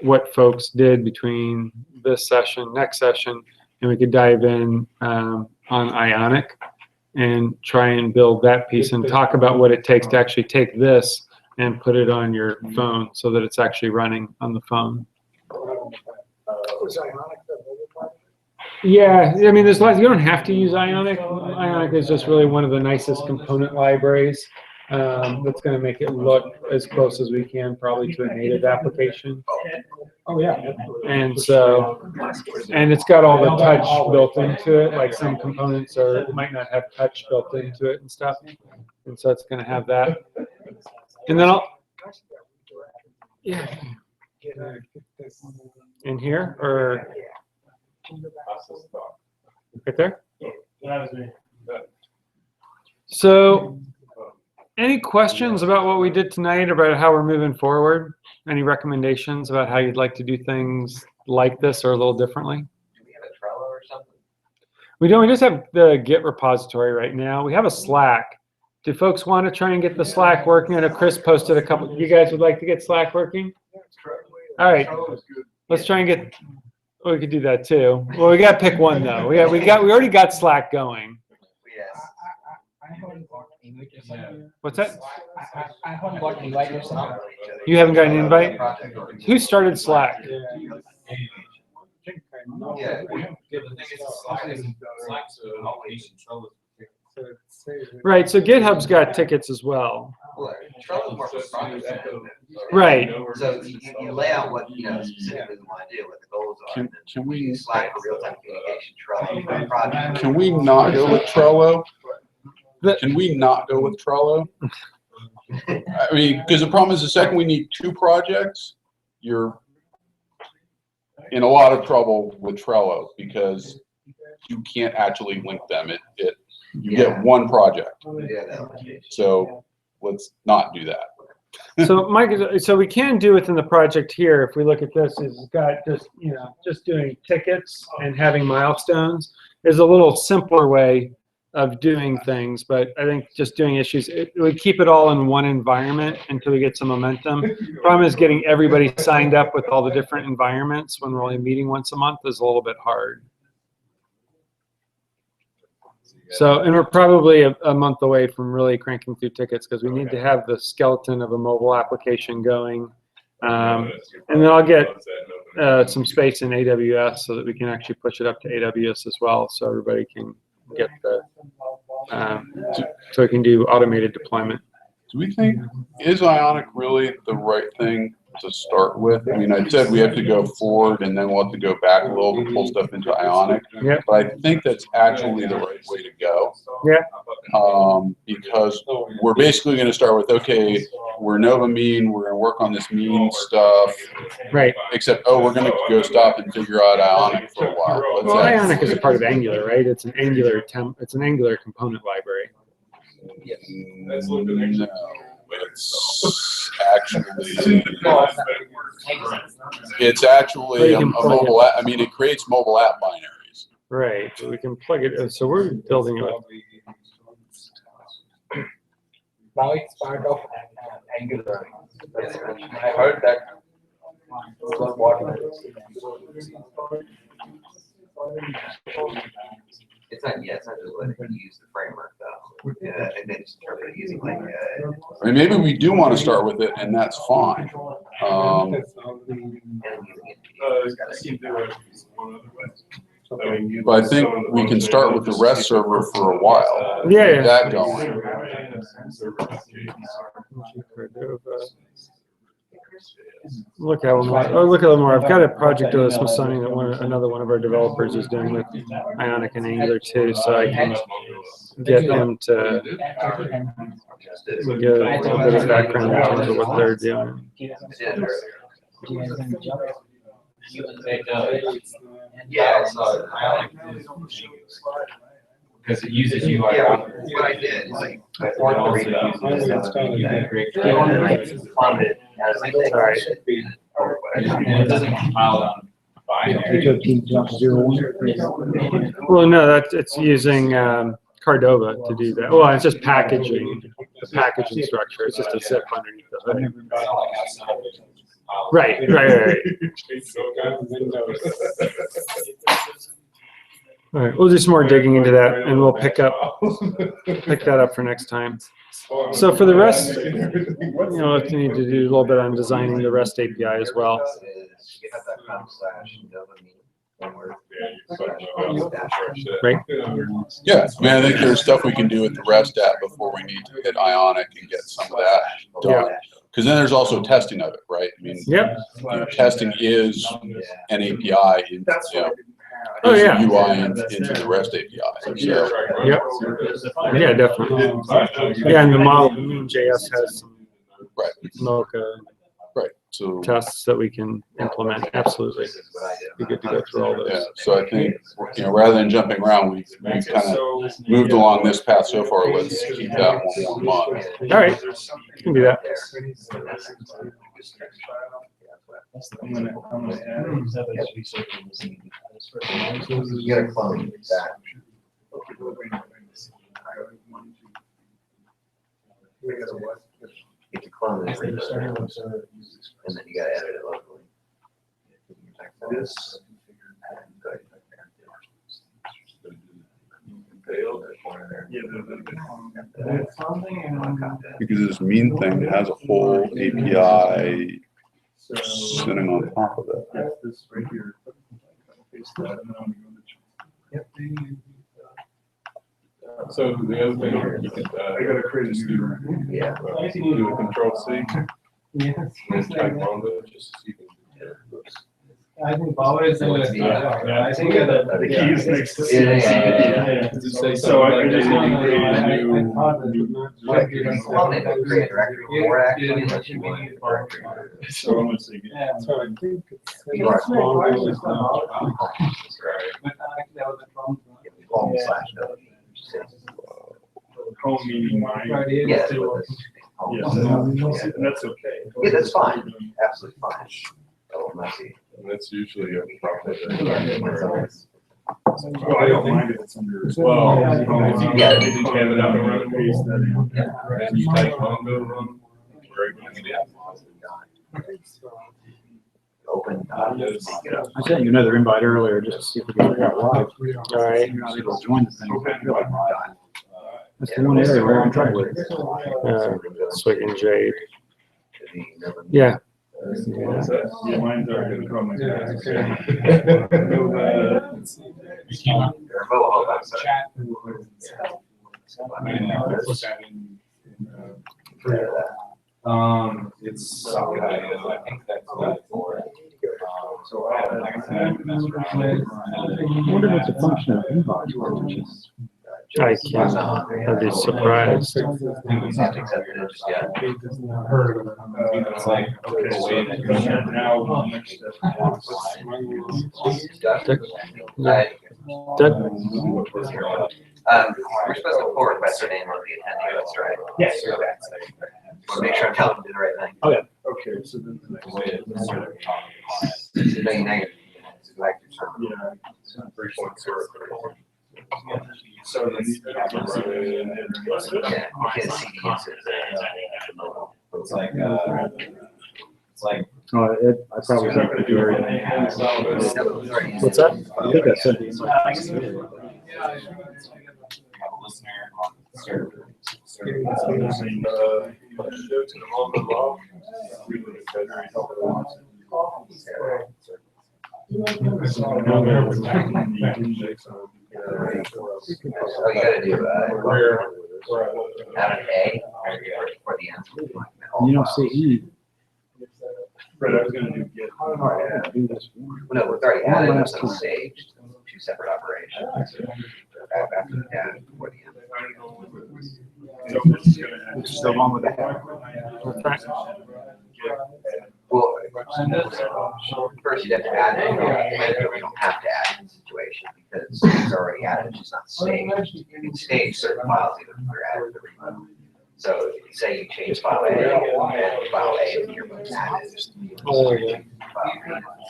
what folks did between this session, next session, and we could dive in on Ionic and try and build that piece and talk about what it takes to actually take this and put it on your phone so that it's actually running on the phone. Was Ionic the mobile project? Yeah, I mean, there's lots. You don't have to use Ionic. Ionic is just really one of the nicest component libraries that's going to make it look as close as we can, probably to a native application. Oh, yeah. And so, and it's got all the touch built into it. Like some components might not have touch built into it and stuff. And so it's going to have that. And then yeah. In here or right there? So, any questions about what we did tonight, about how we're moving forward? Any recommendations about how you'd like to do things like this or a little differently? Do we have a Trello or something? We don't. We just have the Git repository right now. We have a Slack. Do folks want to try and get the Slack working? I know Chris posted a couple. You guys would like to get Slack working? All right. Let's try and get. Well, we could do that too. Well, we got to pick one though. We already got Slack going. Yes. What's that? You haven't got an invite? Who started Slack? Right, so GitHub's got tickets as well. Trello's more for project. Right. So you lay out what, specifically you want to do, what the goals are. Can we Use Slack for real-time communication, Trello for project. can we not go with Trello? Can we not go with Trello? I mean, because the problem is the second we need two projects, you're in a lot of trouble with Trello because you can't actually link them. You get one project. So let's not do that. So Mike, so we can do within the project here, if we look at this, it's got just doing tickets and having milestones is a little simpler way of doing things, but I think just doing issues, it would keep it all in one environment until we get some momentum. The problem is getting everybody signed up with all the different environments when we're only meeting once a month is a little bit hard. So, and we're probably a month away from really cranking through tickets because we need to have the skeleton of a mobile application going. And then I'll get some space in AWS so that we can actually push it up to AWS as well, so everybody can get the, so we can do automated deployment. Do we think, is Ionic really the right thing to start with? I mean, I said we have to go forward and then we'll have to go back a little to pull stuff into Ionic. Yeah. But I think that's actually the right way to go. Yeah. Because we're basically going to start with, okay, we're Nova mean, we're going to work on this mean stuff. Right. Except, we're going to go stop and figure out Ionic for a while. Well, Ionic is a part of Angular, right? It's an Angular component library. Yes. No, it's actually a mobile app. I mean, it creates mobile app binaries. Right. So we can plug it in. So we're building it with. Now it's part of Angular. I heard that. It's not just letting you use the framework though. And then just using like I mean, maybe we do want to start with it, and that's fine. But I think we can start with the REST server for a while. Yeah. Get that going. Look at more. Oh, look at more. I've got a project with Smithsonian that another one of our developers is doing with Ionic and Angular too, so I can get them to give a little bit of background in terms of what they're doing. Yeah, so because it uses UI. What I did is like before the repo, and it doesn't compile on Well, no, it's using Cordova to do that. Well, it's just packaging, the packaging structure. It's just a zip underneath the hood. Right. All right, we'll do some more digging into that, and we'll pick that up for next time. So for the rest, we need to do a little bit on designing the REST API as well. Right. Yeah, I mean, I think there's stuff we can do with the REST app before we need to hit Ionic and get some of that done. Because then there's also testing of it, right? I mean, testing is an API in, Oh, yeah. UI into the REST API. So, yeah, definitely. Yeah, and the model NodeJS has some Mocha tests that we can implement. Absolutely. Be good to go through all those. Yeah, so I think, rather than jumping around, we've kind of moved along this path so far. Let's keep that one more month. All right, we can do that. You gotta clone that. You can clone it, and then you gotta edit it locally. Because this mean thing has a whole API sitting on top of it. So the other thing, you could, I gotta create a new, do a Control-C. And type Mongo, just so you can. I think power is I think the key is next to C. So I can just create a new. Well, they don't create a directory for actually, unless you want a directory. So I'm gonna say. You are Right. home/node. Home meaning mine. Yes. Yes, and that's okay. Yeah, that's fine. Absolutely fine. Oh, messy. And that's usually a problem. Well, I don't mind if it's under as well. If you have it out and run and paste that in. And you type Mongo run. Open. I sent you another invite earlier just to see if we can figure out why. All right. You're not able to join the thing. That's the one area where I'm trying with. Swig and Jade. Yeah. Yeah, mine's already gonna come. It's some kind of, I think that's good for it. So I wonder what the function of inbox was. I can't. I'd be surprised. It's like, okay, so now next step. Doug? We're supposed to forward by the name of the attendee list, right? Yes. Okay. Want to make sure I'm telling them to do the right thing. Okay, so then the next way is. Yeah. 3.0. So then you can't see the usage. It's like, Oh, I probably have to do everything. What's that? I think I sent the invite. Oh, you gotta do, add an A for the end. You don't see E. Fred, I was gonna do get. Do this one. No, it's already added, it's on staged, two separate operations. After the add before the end. Which is the one with the head. Well, first you'd have to add it, we don't have to add in the situation because it's already added, it's just not staged. You can stage certain files even if they're added to the repo. So if you say you change file A, and file A in your book added, file B,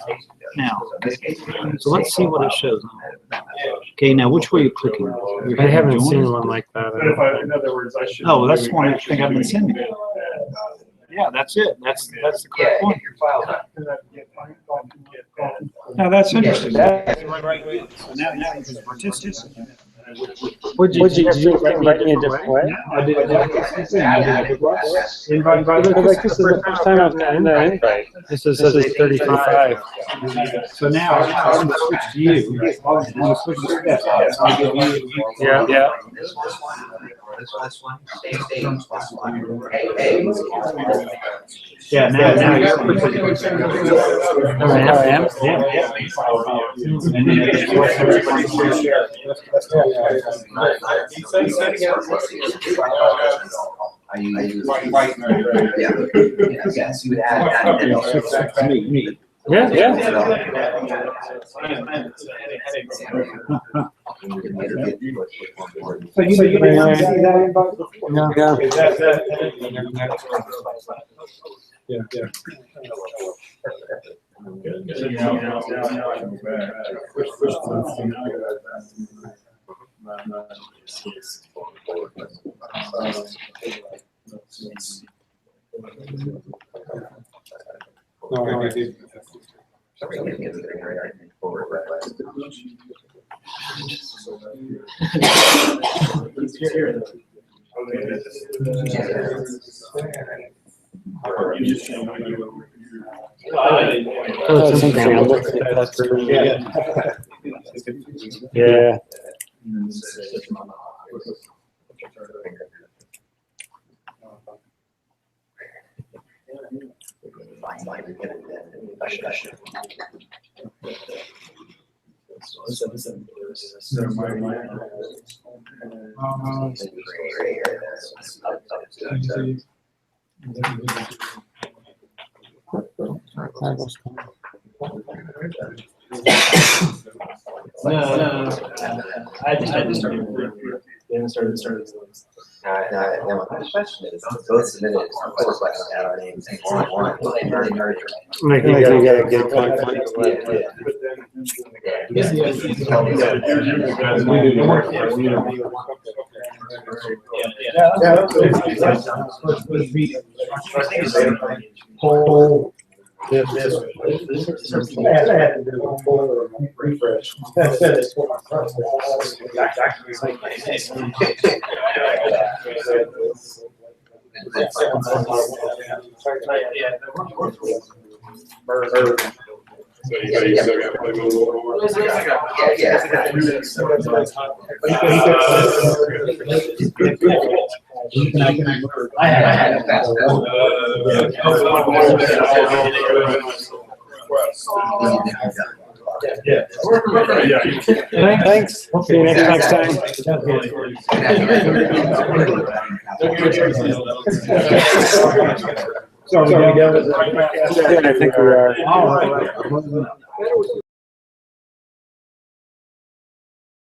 stage now. So let's see what it shows. Okay, now which way are you clicking? You're I haven't hitting seen join? one like that. But if I, in other words, I should. Oh, that's the one I think I've been sending. Yeah, that's it. That's the Yeah, correct one. get your file back. Now, that's interesting. So now you can participate. Would you invite me a different way? I did exactly the same thing. I did it twice. Invite by Because like this is the first time I've gotten that invite. This says 35. So now I'm gonna switch to you. I'm gonna switch to that. I'll give you. Yeah. This one, stay plus one. Hey. Yeah, now you're. I am. Yeah. And then everybody share. I use yes, you would add that. And I'll switch back to me. Yeah. So you didn't see that invite before? No. Yeah. Oh, it's interesting. I'm looking at that through. Yeah. No. I just started. Then started. Now, my question is, both submitted are both like our names and one. Like you gotta get conflict. Refresh. That said, it's So you still got to play a little more. I had it fast. Thanks. See you next time. So we done with the. I think we are. All right.